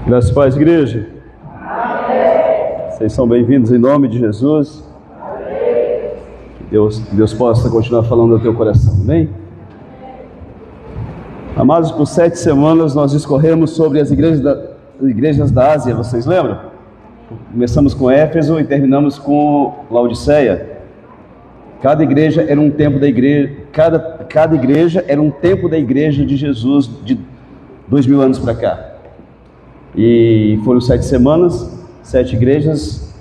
Graças a Deus, igreja. Amém. Vocês são bem-vindos em nome de Jesus. Amém. Que Deus possa continuar falando ao teu coração, amém? Amados, por 7 semanas nós discorremos sobre as igrejas da Ásia, vocês lembram? Começamos com Éfeso e terminamos com Laodiceia. Cada igreja era um tempo da igreja, cada igreja era um tempo da igreja de Jesus de 2000 anos para cá. E foram 7 semanas, 7 igrejas,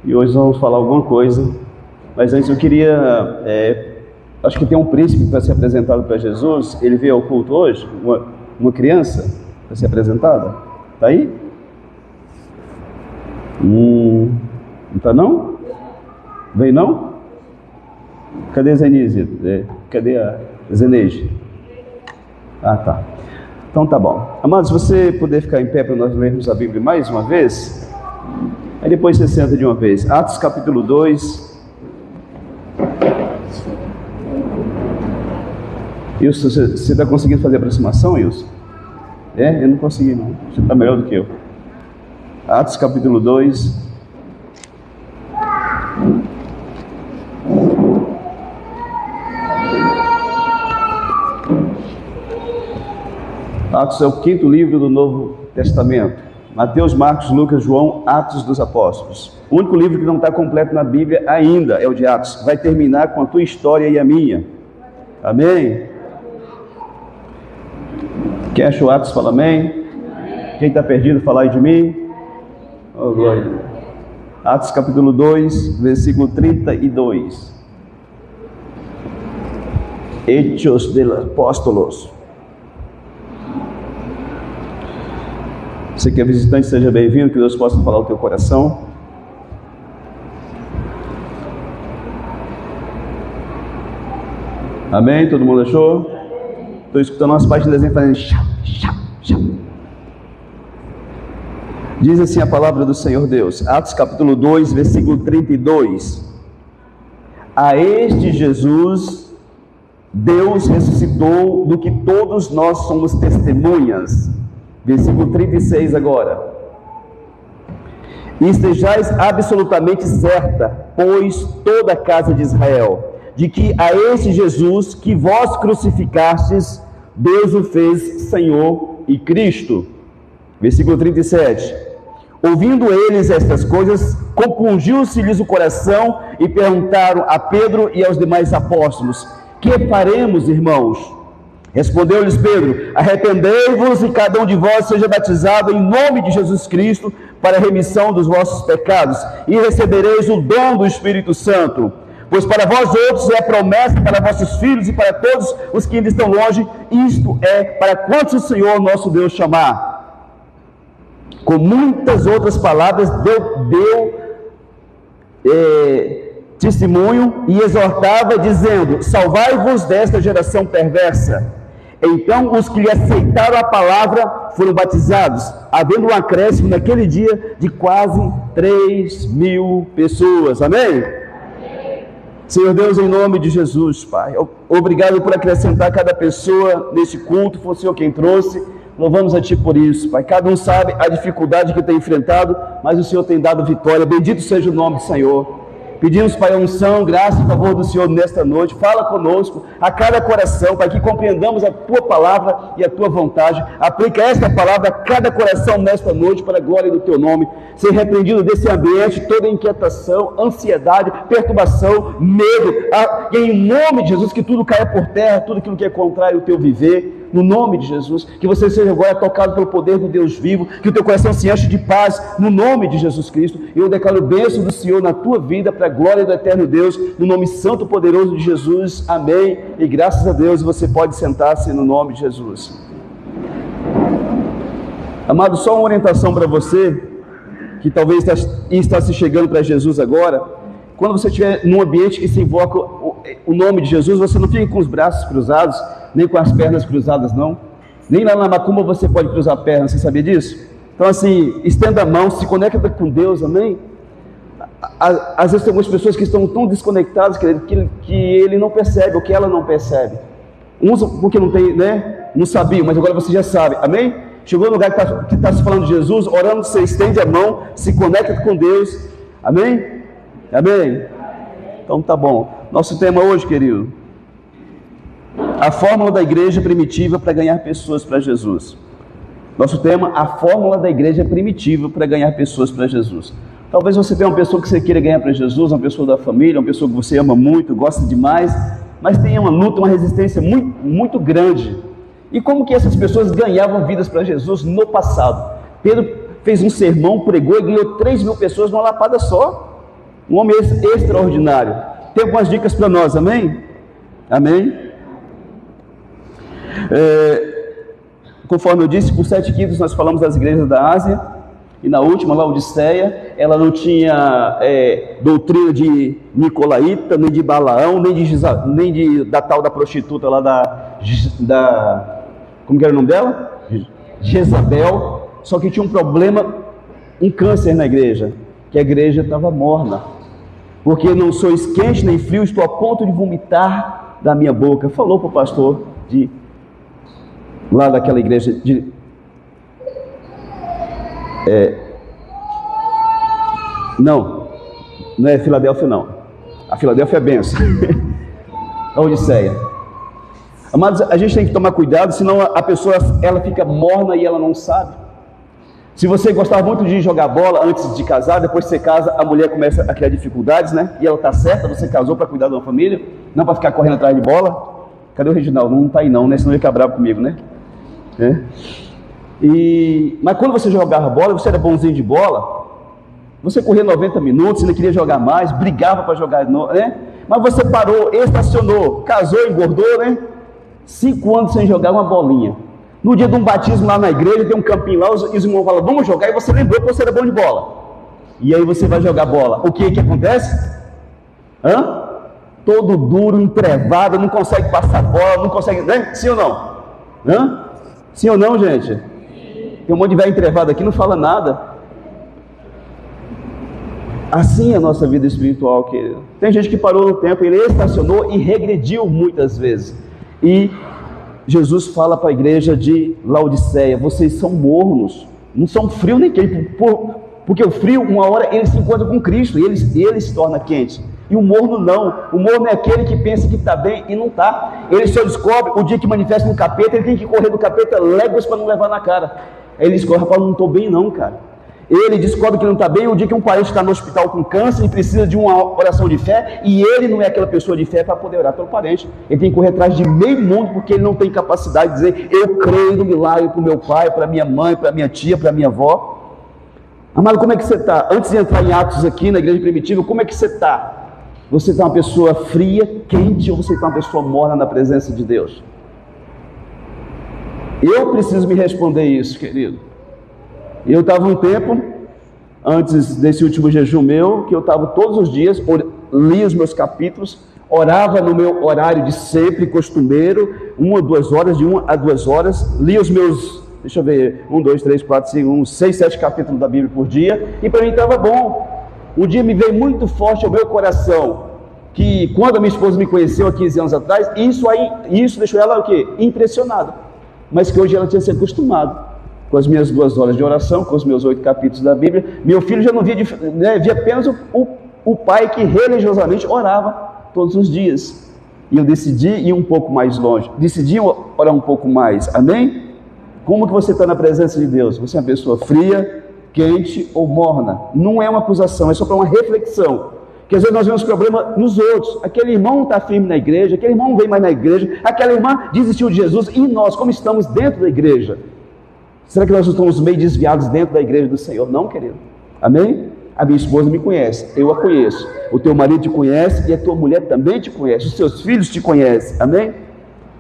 e hoje nós vamos falar alguma coisa. Mas antes eu queria, acho que tem um príncipe para ser apresentado para Jesus. Ele veio ao culto hoje, uma criança para ser apresentada. Está aí? Não está não? Veio não? Cadê a Zenise? Cadê a Zeneide? Ah, tá. Então tá bom. Amados, se você puder ficar em pé para nós lermos a Bíblia mais uma vez, aí depois você senta de uma vez. Atos capítulo 2. Wilson, você está conseguindo fazer a aproximação, Wilson? Eu não consegui não. Você está melhor do que eu. Atos capítulo 2. Atos é o 5º livro do Novo Testamento. Mateus, Marcos, Lucas, João, Atos dos Apóstolos. O único livro que não está completo na Bíblia ainda é o de Atos. Vai terminar com a tua história e a minha. Amém? Quem achou Atos, fala amém. Quem está perdido, fala aí de mim. Oh, glória. Atos capítulo 2, versículo 32. Hechos de los Apóstolos. Você que é visitante, seja bem-vindo, que Deus possa falar o teu coração. Amém? Todo mundo achou? Estou escutando umas partes de desenho fazendo chá, chá, chá. Diz assim a palavra do Senhor Deus, Atos capítulo 2, versículo 32. A este Jesus, Deus ressuscitou, do que todos nós somos testemunhas. Versículo 36 agora. E estejais absolutamente certa, pois toda a casa de Israel, de que a este Jesus que vós crucificastes, Deus o fez Senhor e Cristo. Versículo 37. Ouvindo eles estas coisas, compungiu-se-lhes o coração e perguntaram a Pedro e aos demais apóstolos: que faremos, irmãos? Respondeu-lhes Pedro: arrependei-vos e cada um de vós seja batizado em nome de Jesus Cristo para a remissão dos vossos pecados, e recebereis o dom do Espírito Santo. Pois para vós outros é a promessa, para vossos filhos e para todos os que ainda estão longe, isto é, para quantos o Senhor nosso Deus chamar. Com muitas outras palavras deu testemunho e exortava, dizendo: salvai-vos desta geração perversa. Então os que lhe aceitaram a palavra foram batizados, havendo um acréscimo naquele dia de quase 3.000 pessoas. Amém? Amém? Senhor Deus, em nome de Jesus, Pai, obrigado por acrescentar cada pessoa neste culto. Foi o Senhor quem trouxe. Louvamos a Ti por isso, Pai. Cada um sabe a dificuldade que tem enfrentado, mas o Senhor tem dado vitória. Bendito seja o nome do Senhor. Pedimos, Pai, a unção, graça e favor do Senhor nesta noite. Fala conosco, a cada coração, para que compreendamos a Tua palavra e a Tua vontade. Aplica esta palavra a cada coração nesta noite, para a glória do Teu nome. Ser repreendido desse ambiente, toda inquietação, ansiedade, perturbação, medo. E em nome de Jesus, que tudo caia por terra, tudo aquilo que é contrário ao Teu viver. No nome de Jesus, que você seja agora tocado pelo poder do Deus vivo, que o teu coração se enche de paz, no nome de Jesus Cristo. Eu declaro bênção do Senhor na tua vida, para a glória do eterno Deus, no nome santo e poderoso de Jesus, amém, e graças a Deus. Você pode sentar-se no nome de Jesus. Amado, só uma orientação para você, que talvez está se chegando para Jesus agora. Quando você estiver num ambiente que se invoca o nome de Jesus, você não fica com os braços cruzados, nem com as pernas cruzadas, não. Nem lá na macumba você pode cruzar a perna, você sabia disso? Então assim, estenda a mão, se conecta com Deus, amém? Às vezes tem algumas pessoas que estão tão desconectadas que ele não percebe, ou que ela não percebe. Uns porque não tem, né? Não sabiam, mas agora você já sabe, amém? Chegou no lugar que está se falando de Jesus, orando, você estende a mão, se conecta com Deus. Amém? Amém? Então tá bom. Nosso tema hoje, querido, a fórmula da igreja primitiva para ganhar pessoas para Jesus. Nosso tema, a fórmula da igreja primitiva para ganhar pessoas para Jesus. Talvez você tenha uma pessoa que você queira ganhar para Jesus, uma pessoa da família, uma pessoa que você ama muito, gosta demais, mas tem uma luta, uma resistência muito, muito grande. E como que essas pessoas ganhavam vidas para Jesus no passado? Pedro fez um sermão, pregou e ganhou 3.000 pessoas numa lapada só. Um homem extraordinário. Tem algumas dicas para nós, amém? Amém? Conforme eu disse, por 7 quintos nós falamos das igrejas da Ásia. E na última, Laodiceia, ela não tinha doutrina de Nicolaíta, nem de Balaão, nem da tal da prostituta lá da como que era o nome dela? Jezabel. Só que tinha um problema, um câncer na igreja, que a igreja estava morna. Porque não sois quente nem frio, estou a ponto de vomitar da minha boca. Falou para o pastor lá daquela igreja não é Filadélfia não. A Filadélfia é benção. A Odisseia. Amados, a gente tem que tomar cuidado, senão a pessoa ela fica morna e ela não sabe. Se você gostava muito de jogar bola antes de casar, depois que você casa, a mulher começa a criar dificuldades, né? E ela está certa, você casou para cuidar de uma família, não para ficar correndo atrás de bola. Cadê o Reginaldo? Não está aí não, né? Senão ele fica bravo comigo, né? Mas quando você jogava bola, você era bonzinho de bola, você corria 90 minutos, ainda queria jogar mais, brigava para jogar, né? Mas você parou, estacionou, casou, engordou, né? 5 anos sem jogar uma bolinha. No dia de um batismo lá na igreja, tem um campinho lá, os irmãos falam, vamos jogar, e você lembrou que você era bom de bola. E aí você vai jogar bola. O que acontece? Todo duro, entrevado, não consegue passar bola, não consegue, né? Sim ou não? Sim ou não, gente? Tem um monte de velho entrevado aqui, não fala nada. Assim é a nossa vida espiritual, querido. Tem gente que parou no tempo, ele estacionou e regrediu muitas vezes. E Jesus fala para a igreja de Laodiceia, vocês são mornos, não são frios nem quentes, porque o frio, uma hora ele se encontra com Cristo e ele se torna quente. E o morno não, o morno é aquele que pensa que está bem e não está. Ele só descobre o dia que manifesta no capeta, ele tem que correr do capeta léguas para não levar na cara. Aí ele descobre, rapaz, não estou bem não, cara. Ele descobre que não está bem o dia que um parente está no hospital com câncer e precisa de uma oração de fé, e ele não é aquela pessoa de fé para poder orar pelo parente. Ele tem que correr atrás de meio mundo porque ele não tem capacidade de dizer, eu creio no milagre para o meu pai, para minha mãe, para minha tia, para minha avó. Amado, como é que você está? Antes de entrar em Atos aqui na igreja primitiva, como é que você está? Você está uma pessoa fria, quente, ou você está uma pessoa morna na presença de Deus? Eu preciso me responder isso, querido. Eu estava um tempo, antes desse último jejum meu, que eu estava todos os dias, lia os meus capítulos, orava no meu horário de sempre, costumeiro, 1 a 2 horas, de 1 a 2 horas, lia os meus, 1, 2, 3, 4, 5, 6, 7 capítulos da Bíblia por dia, e para mim estava bom. Um dia me veio muito forte ao meu coração, que quando a minha esposa me conheceu há 15 anos atrás, isso deixou ela o quê? Impressionada, mas que hoje ela tinha se acostumado com as minhas 2 horas de oração, com os meus 8 capítulos da Bíblia. Meu filho já não via, via apenas o pai que religiosamente orava todos os dias. E eu decidi ir um pouco mais longe, decidi orar um pouco mais, amém? Como que você está na presença de Deus? Você é uma pessoa fria, quente ou morna? Não é uma acusação, é só para uma reflexão. Porque às vezes nós vemos problema nos outros. Aquele irmão não está firme na igreja, aquele irmão não vem mais na igreja, aquela irmã desistiu de Jesus, e nós, como estamos dentro da igreja? Será que nós estamos meio desviados dentro da igreja do Senhor? Não, querido. Amém? A minha esposa me conhece, eu a conheço. O teu marido te conhece e a tua mulher também te conhece. Os seus filhos te conhecem. Amém?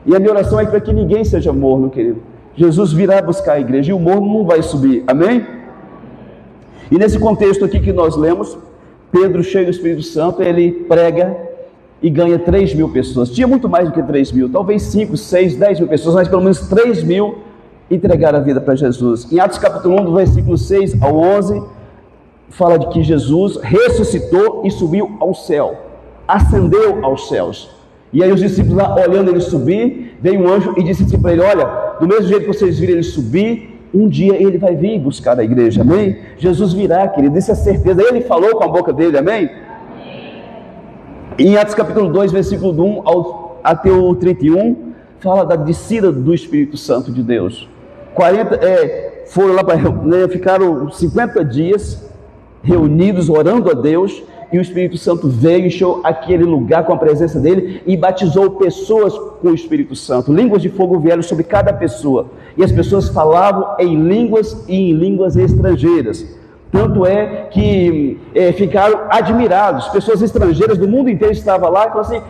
E a minha oração é para que ninguém seja morno, querido. Jesus virá buscar a igreja e o morno não vai subir. Amém? E nesse contexto aqui que nós lemos, Pedro, cheio do Espírito Santo, ele prega e ganha 3.000 pessoas. Tinha muito mais do que 3.000, talvez 5, 6, 10.000 pessoas, mas pelo menos 3.000 entregaram a vida para Jesus. Em Atos capítulo 1, do versículo 6 ao 11, fala de que Jesus ressuscitou e subiu ao céu, ascendeu aos céus. E aí os discípulos lá, olhando ele subir, veio um anjo e disse assim para ele, olha, do mesmo jeito que vocês viram ele subir, um dia ele vai vir buscar a igreja, amém? Jesus virá, querido, isso é certeza. Ele falou com a boca dele, amém? Em Atos capítulo 2, versículo 1 até o 31, fala da descida do Espírito Santo de Deus. Foram lá ficaram 50 dias reunidos, orando a Deus, e o Espírito Santo veio, encheu aquele lugar com a presença dele e batizou pessoas com o Espírito Santo. Línguas de fogo vieram sobre cada pessoa, e as pessoas falavam em línguas e em línguas estrangeiras. Tanto é que ficaram admirados. Pessoas estrangeiras do mundo inteiro estavam lá e falaram assim: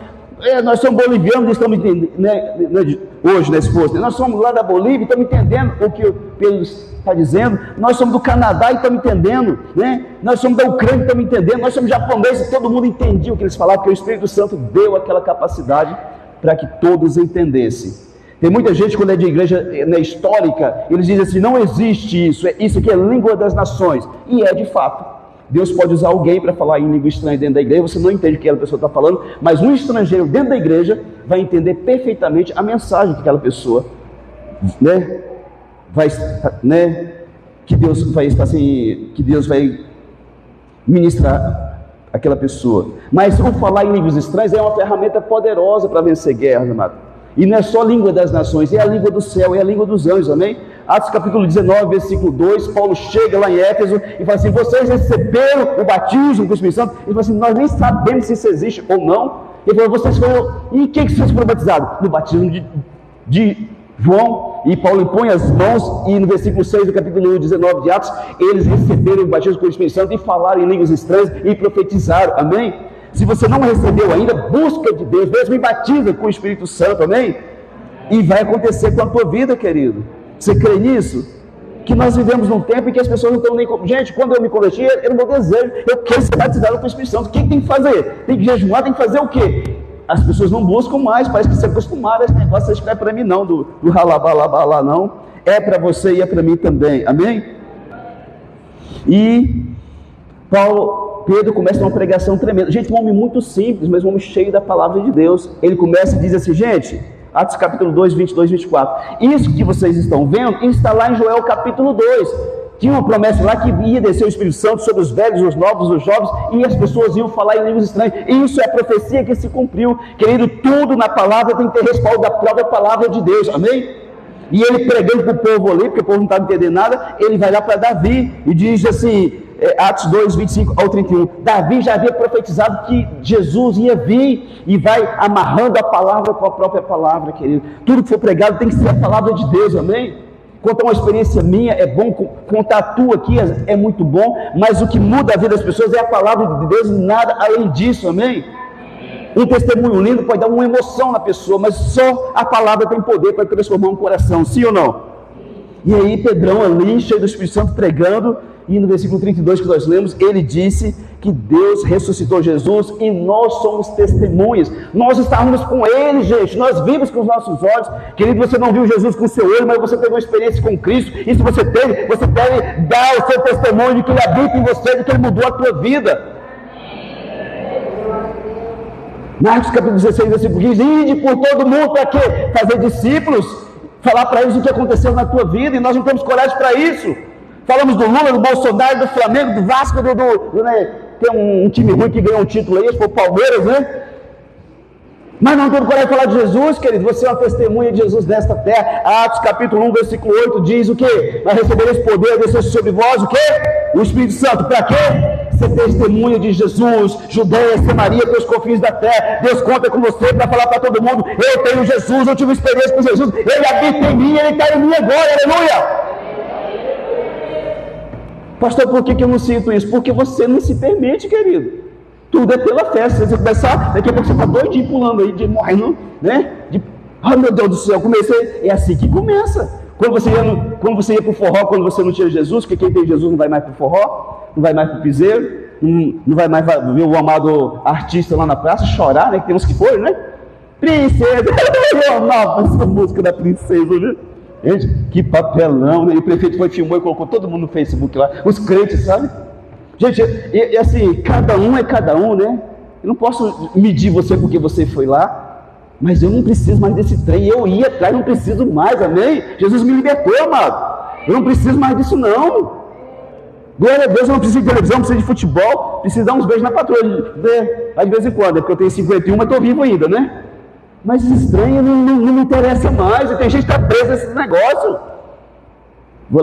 nós somos bolivianos e estamos entendendo, hoje, nesse posto, nós somos lá da Bolívia e estamos entendendo o que o Pedro está dizendo. Nós somos do Canadá e estamos entendendo, né? Nós somos da Ucrânia e estamos entendendo. Nós somos japoneses e todo mundo entendia o que eles falavam, porque o Espírito Santo deu aquela capacidade para que todos entendessem. Tem muita gente, quando é de igreja histórica, eles dizem assim: não existe isso, isso aqui é língua das nações. E é de fato. Deus pode usar alguém para falar em língua estranha dentro da igreja, você não entende o que aquela pessoa está falando, mas um estrangeiro dentro da igreja vai entender perfeitamente a mensagem que aquela pessoa, que Deus vai estar assim, que Deus vai ministrar aquela pessoa. Mas o falar em línguas estranhas é uma ferramenta poderosa para vencer guerras, amado. E não é só a língua das nações, é a língua do céu, é a língua dos anjos, amém? Atos capítulo 19, versículo 2, Paulo chega lá em Éfeso e fala assim: vocês receberam o batismo com o Espírito Santo? Ele fala assim: nós nem sabemos se isso existe ou não. Ele falou: vocês foram, e em que vocês foram batizados? No batismo de João. E Paulo impõe as mãos, e no versículo 6 do capítulo 19 de Atos, eles receberam o batismo com o Espírito Santo e falaram em línguas estranhas e profetizaram, amém? Se você não recebeu ainda, busca de Deus, Deus me batiza com o Espírito Santo, amém? E vai acontecer com a tua vida, querido. Você crê nisso? Que nós vivemos num tempo em que as pessoas não estão nem... Gente, quando eu me converti, era o meu desejo, eu quero ser batizado com o Espírito Santo. O que tem que fazer? Tem que jejuar, tem que fazer o quê? As pessoas não buscam mais, parece que se acostumaram a esse negócio. Isso não é para mim não, do ralabalabala não. É para você e é para mim também, amém? E Pedro começa uma pregação tremenda. Gente, um homem muito simples, mas um homem cheio da palavra de Deus. Ele começa e diz assim: gente, Atos capítulo 2, 22, 24. Isso que vocês estão vendo, está lá em Joel capítulo 2. Tinha uma promessa lá que ia descer o Espírito Santo sobre os velhos, os novos, os jovens, e as pessoas iam falar em línguas estranhas. Isso é a profecia que se cumpriu. Querido, tudo na palavra tem que ter respaldo da própria palavra de Deus, amém? E ele pregando para o povo ali, porque o povo não estava entendendo nada, ele vai lá para Davi e diz assim, Atos 2, 25 ao 31, Davi já havia profetizado que Jesus ia vir, e vai amarrando a palavra com a própria palavra, querido. Tudo que for pregado tem que ser a palavra de Deus, amém? Contar uma experiência minha é bom, contar a tua aqui é muito bom, mas o que muda a vida das pessoas é a palavra de Deus e nada além disso, amém? Um testemunho lindo pode dar uma emoção na pessoa, mas só a palavra tem poder para transformar um coração, sim ou não? E aí Pedrão ali, cheio do Espírito Santo, pregando, e no versículo 32 que nós lemos, ele disse que Deus ressuscitou Jesus e nós somos testemunhas. Nós estávamos com ele, gente, nós vimos com os nossos olhos. Querido, você não viu Jesus com o seu olho, mas você teve uma experiência com Cristo. E se você teve, você deve dar o seu testemunho de que ele habita em você, de que ele mudou a tua vida. Marcos capítulo 16, versículo 15, ide por todo mundo para quê? Fazer discípulos, falar para eles o que aconteceu na tua vida, e nós não temos coragem para isso. Falamos do Lula, do Bolsonaro, do Flamengo, do Vasco, tem um time ruim que ganhou um título aí, foi o Palmeiras, né? Mas não temos coragem de falar de Jesus, querido. Você é uma testemunha de Jesus nesta terra. Atos capítulo 1, versículo 8 diz o quê? Mas recebereis poder, descer sobre vós o quê? O Espírito Santo. Para quê? Ser testemunha de Jesus, Judeia, Samaria, pelos confins da terra. Deus conta com você para falar para todo mundo: eu tenho Jesus, eu tive experiência com Jesus, ele habita em mim, ele está em mim agora, aleluia! Pastor, por que eu não sinto isso? Porque você não se permite, querido. Tudo é pela fé. Se você começar, daqui a pouco você está doidinho pulando aí, morrendo, né? Ai meu Deus do céu, comecei. É assim que começa. Quando você ia para o forró, quando você não tinha Jesus, porque quem tem Jesus não vai mais para o forró, não vai mais para o piseiro, não vai mais ver o amado artista lá na praça chorar, né? Que tem uns que foram, né? Princesa, eu amava essa música da princesa, né? Gente, que papelão, né? E o prefeito foi, filmou e colocou todo mundo no Facebook lá, os crentes, sabe? Gente, e assim, cada um é cada um, né? Eu não posso medir você porque você foi lá, mas eu não preciso mais desse trem, eu ia atrás, não preciso mais, amém? Jesus me libertou, amado. Eu não preciso mais disso não. Glória a Deus, eu não preciso de televisão, não preciso de futebol, preciso dar uns beijos na patroa, de vez em quando, porque eu tenho 51, mas estou vivo ainda, né? Mas estranho, não me interessa mais, tem gente que está presa a esses negócios. Vou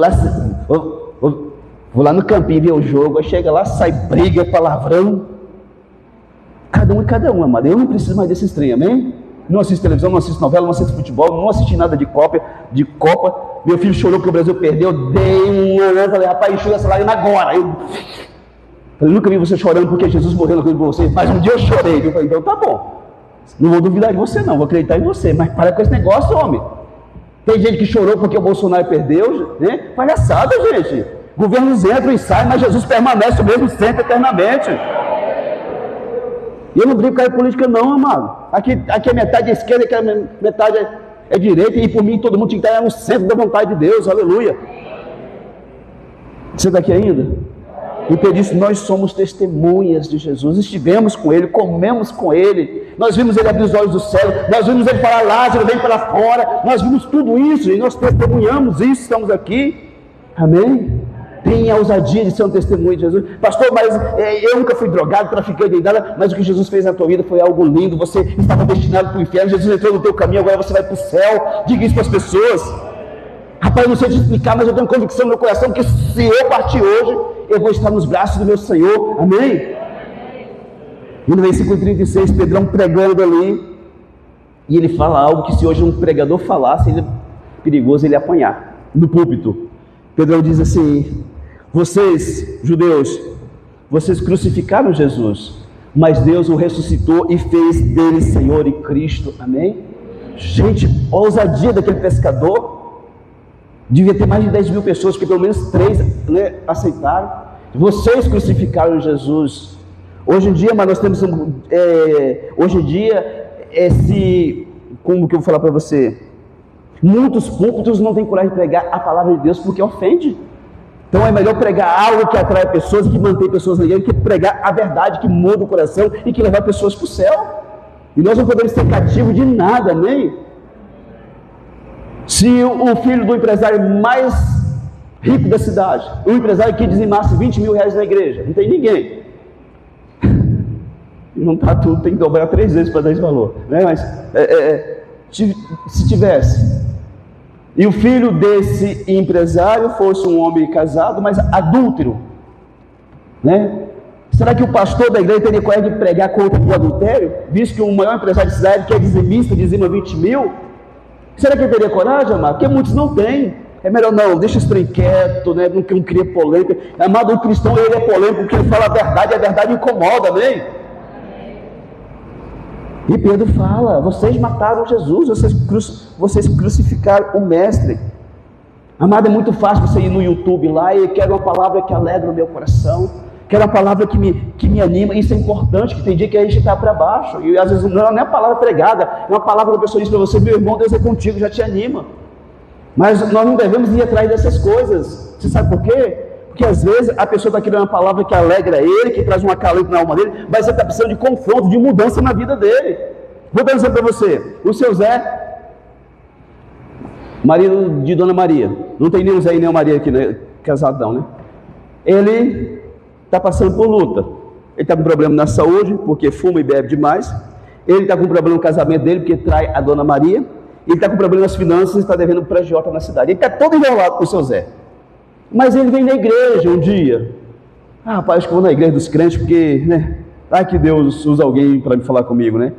lá no campinho ver o jogo, aí chega lá, sai briga, palavrão. Cada um, amado. Eu não preciso mais desse estranho, amém? Não assisto televisão, não assisto novela, não assisto futebol, não assisti nada de Copa. Meu filho chorou porque o Brasil perdeu, dei um... Falei, rapaz, enxuga essa lágrima agora. Eu nunca vi você chorando porque Jesus morreu na cruz por você, mas um dia eu chorei. Eu falei, então tá bom. Não vou duvidar de você não, vou acreditar em você, mas para com esse negócio, homem. Tem gente que chorou porque o Bolsonaro perdeu, né? Palhaçada, gente. Governos entram e saem, mas Jesus permanece o mesmo sempre, eternamente. E eu não brigo com a política não, amado. Aqui é metade esquerda, aqui é metade é direita, e por mim todo mundo tinha que estar no centro da vontade de Deus, aleluia. Você está aqui ainda? E por isso nós somos testemunhas de Jesus, estivemos com Ele, comemos com Ele, nós vimos Ele abrir os olhos do céu, nós vimos Ele falar, Lázaro, vem para fora, nós vimos tudo isso, e nós testemunhamos isso, estamos aqui, amém? Tenha a ousadia de ser um testemunho de Jesus. Pastor, mas eu nunca fui drogado, traficante nem nada, mas o que Jesus fez na tua vida foi algo lindo, você estava destinado para o inferno, Jesus entrou no teu caminho, agora você vai para o céu, diga isso para as pessoas. Rapaz, eu não sei te explicar, mas eu tenho convicção no meu coração que se eu partir hoje, eu vou estar nos braços do meu Senhor, amém? E no versículo 36, Pedrão pregando ali, e ele fala algo que se hoje um pregador falasse, ele é perigoso ele apanhar, no púlpito. Pedrão diz assim, vocês, judeus, vocês crucificaram Jesus, mas Deus o ressuscitou e fez dele Senhor e Cristo, amém? Gente, a ousadia daquele pescador, devia ter mais de 10 mil pessoas, porque pelo menos 3, né, aceitaram. Vocês crucificaram Jesus. Hoje em dia, mas nós temos hoje em dia como que eu vou falar para você? Muitos púlpitos não têm coragem de pregar a palavra de Deus porque ofende. Então é melhor pregar algo que atrai pessoas, que mantém pessoas na igreja, que pregar a verdade que muda o coração e que levar pessoas para o céu. E nós não podemos ser cativos de nada, amém? Se o filho do empresário mais rico da cidade, um empresário que dizimasse 20 mil reais na igreja, não tem ninguém, não está tudo, tem que dobrar 3 vezes para dar esse valor, né? Mas se tivesse, e o filho desse empresário fosse um homem casado, mas adúltero, né? Será que o pastor da igreja teria coragem de pregar contra o adultério, visto que o maior empresário da cidade, que é dizimista, dizima 20 mil? Será que ele teria coragem, amado? Porque muitos não têm. É melhor não, deixa isso bem quieto, né? Não cria polêmica. Amado, o cristão ele é polêmico porque ele fala a verdade incomoda, amém? E Pedro fala, vocês mataram Jesus, vocês crucificaram o mestre. Amado, é muito fácil você ir no YouTube lá e quero uma palavra que alegra o meu coração, quero uma palavra que me anima. Isso é importante, que tem dia que a gente está para baixo, e às vezes não é a palavra pregada, é uma palavra que a pessoa diz para você, meu irmão, Deus é contigo, já te anima. Mas nós não devemos ir atrás dessas coisas. Você sabe por quê? Porque às vezes a pessoa está querendo uma palavra que alegra ele, que traz um acalento na alma dele, mas você está precisando de confronto, de mudança na vida dele. Vou dar um exemplo para você. O seu Zé, marido de Dona Maria, não tem nenhum Zé e nem Maria aqui, né? Casado não, né? Ele está passando por luta. Ele está com problema na saúde, porque fuma e bebe demais. Ele está com problema no casamento dele, porque trai a Dona Maria. Ele está com problema nas finanças e está devendo para agiota na cidade. Ele está todo enrolado com o seu Zé. Mas ele vem na igreja um dia. Rapaz, acho que eu vou na igreja dos crentes, porque, né? Que Deus usa alguém para me falar comigo, né?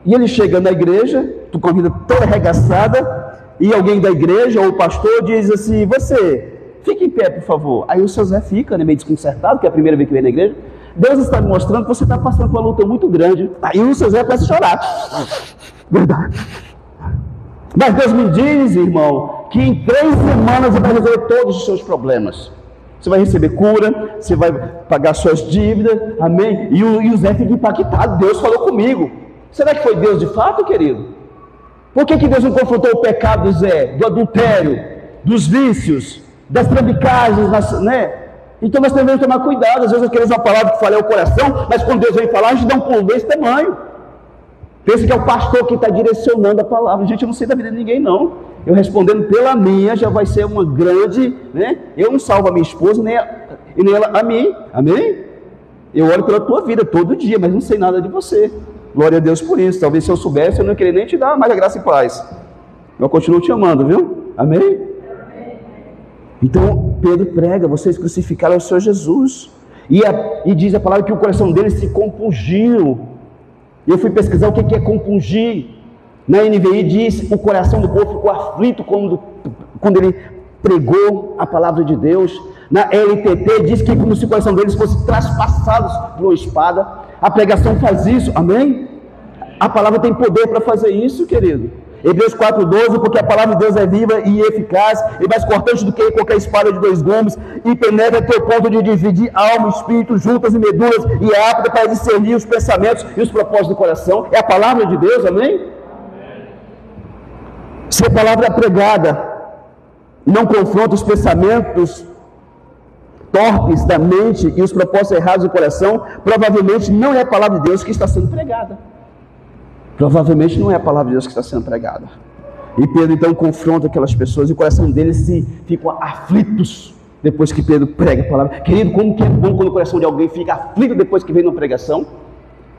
E ele chega na igreja, com a vida toda arregaçada, e alguém da igreja, ou o pastor, diz assim, você, fique em pé, por favor. Aí o seu Zé fica, né, meio desconcertado, que é a primeira vez que vem na igreja. Deus está me mostrando que você está passando por uma luta muito grande. Aí o seu Zé começa a chorar. Verdade. Mas Deus me diz, irmão, que em 3 semanas você vai resolver todos os seus problemas. Você vai receber cura, você vai pagar suas dívidas, amém? E o Zé fica impactado, Deus falou comigo. Será que foi Deus de fato, querido? Por que Deus não confrontou o pecado do Zé, do adultério, dos vícios, das trabicagens, né? Então nós devemos tomar cuidado. Às vezes nós queremos uma palavra que fale ao coração, mas quando Deus vem falar, a gente dá um pulo desse tamanho. Pensa que é o pastor que está direcionando a palavra. Gente, eu não sei da vida de ninguém, não. eu respondendo pela minha, já vai ser uma grande, né? Eu não salvo a minha esposa, e nem ela a mim, amém? Eu oro pela tua vida todo dia, mas não sei nada de você. Glória a Deus por isso. Talvez se eu soubesse, eu não queria nem te dar mais a graça e paz. Eu continuo te amando, viu? Amém? Então, Pedro prega, vocês crucificaram o Senhor Jesus. E diz a palavra que o coração dele se compungiu. Eu fui pesquisar o que é compungir. Na NVI diz, o coração do povo ficou aflito quando ele pregou a palavra de Deus. Na LTT diz que como se o coração deles fosse traspassado por uma espada. A pregação faz isso, amém? A palavra tem poder para fazer isso, querido. Hebreus 4,12, porque a palavra de Deus é viva e eficaz, e mais cortante do que qualquer espada de 2 gumes, e penetra até o ponto de dividir alma, espírito, juntas e medulas, e é apta para discernir os pensamentos e os propósitos do coração. É a palavra de Deus, amém? Se a palavra pregada não confronta os pensamentos torpes da mente e os propósitos errados do coração, provavelmente não é a palavra de Deus que está sendo pregada. Provavelmente não é a palavra de Deus que está sendo pregada. E Pedro então confronta aquelas pessoas e o coração deles ficam aflitos depois que Pedro prega a palavra. Querido, como que é bom quando o coração de alguém fica aflito depois que vem na pregação?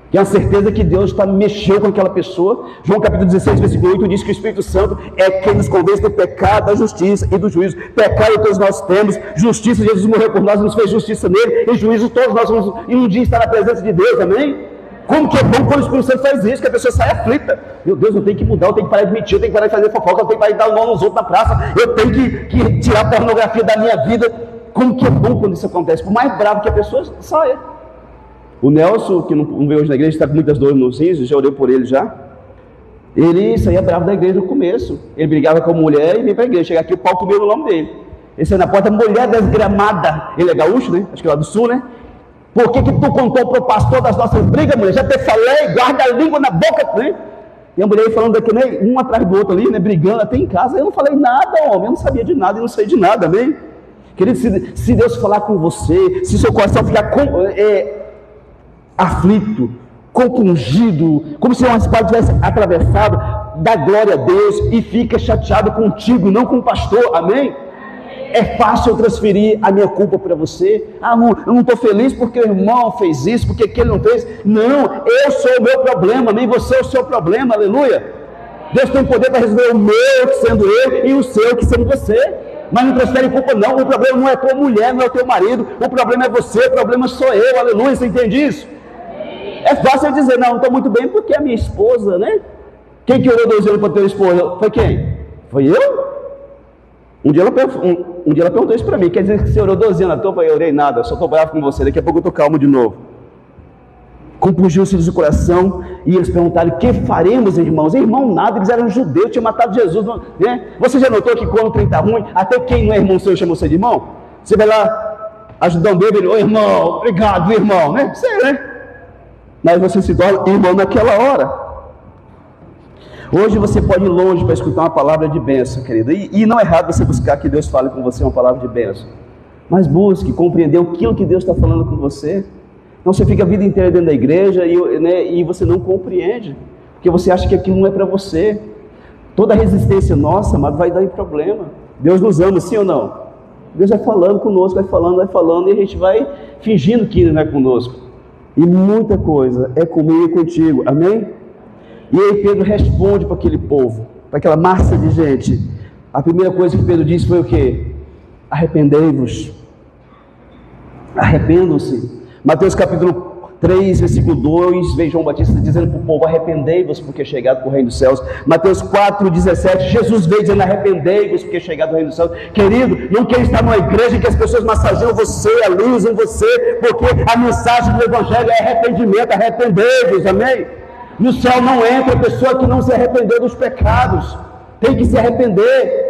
Que é a certeza que Deus mexeu com aquela pessoa. João capítulo 16, versículo 8 diz que o Espírito Santo é quem nos convence do pecado, da justiça e do juízo. Pecado todos nós temos, justiça, Jesus morreu por nós e nos fez justiça nele, e juízo todos nós vamos e um dia estar na presença de Deus, amém? Como que é bom quando o Espírito Santo faz isso, que a pessoa sai aflita. Meu Deus, eu tenho que mudar, eu tenho que parar de mentir, eu tenho que parar de fazer fofoca, eu tenho que parar de dar o nome nos outros na praça, eu tenho que tirar a pornografia da minha vida. Como que é bom quando isso acontece, por mais bravo que a pessoa saia. O Nelson, que não veio hoje na igreja, está com muitas dores nos rins, já orei por ele já. Ele saía bravo da igreja no começo, ele brigava com a mulher e veio para a igreja, chega aqui o pau comeu no nome dele. Ele saiu na porta, mulher desgramada, ele é gaúcho, né? Acho que é lá do sul, né? Por que tu contou para o pastor das nossas brigas, mulher? Já te falei, guarda a língua na boca, né? E a mulher falando daqui, né? Um atrás do outro ali, né? Brigando até em casa. Eu não falei nada, homem, eu não sabia de nada e não sei de nada, amém? Querido, se Deus falar com você, se seu coração ficar aflito, compungido, como se uma espada tivesse atravessado, dá glória a Deus e fica chateado contigo, não com o pastor, amém? É fácil eu transferir a minha culpa para você. Eu não estou feliz porque o irmão fez isso, porque aquele não fez. Não, eu sou o meu problema, nem você é o seu problema, aleluia. Deus tem poder para resolver o meu, que sendo eu, e o seu, que sendo você. Mas não transfere culpa não, o problema não é tua mulher, não é o teu marido, o problema é você, o problema sou eu, aleluia, você entende isso? É fácil eu dizer, não estou muito bem porque a minha esposa, né? Quem que orou 12 anos para ter uma esposa? Foi quem? Foi eu? Um dia ela perguntou isso para mim, quer dizer que você orou 12 anos, eu orei nada, eu só estou bravo com você, daqui a pouco eu estou calmo de novo. Compungiu-se do coração, e eles perguntaram, o que faremos, irmãos? Irmão, nada, eles eram judeus, tinham matado Jesus, né? Você já notou que quando o trem está ruim, até quem não é irmão seu chama você de irmão? Você vai lá, ajudar um bêbado, ô irmão, obrigado irmão, né? Você, né? Mas você se torna irmão naquela hora. Hoje você pode ir longe para escutar uma palavra de bênção, querido. E não é errado você buscar que Deus fale com você uma palavra de bênção. Mas busque compreender aquilo que Deus está falando com você. Não, você fica a vida inteira dentro da igreja e você não compreende. Porque você acha que aquilo não é para você. Toda resistência nossa, amado, vai dar em problema. Deus nos ama, sim ou não? Deus vai falando conosco, vai falando, e a gente vai fingindo que Ele não é conosco. E muita coisa é comigo e contigo, amém? E aí Pedro responde para aquele povo, para aquela massa de gente. A primeira coisa que Pedro disse foi o quê? Arrependei-vos. Arrependam-se. Mateus capítulo 3, versículo 2, veio João Batista dizendo para o povo, arrependei-vos porque é chegado o reino dos céus. Mateus 4, 17, Jesus veio dizendo, arrependei-vos porque é chegado o reino dos céus. Querido, não quer estar numa igreja que as pessoas massageiam você, alisam você, porque a mensagem do evangelho é arrependimento, arrependei-vos, amém? No céu não entra a pessoa que não se arrependeu dos pecados, tem que se arrepender.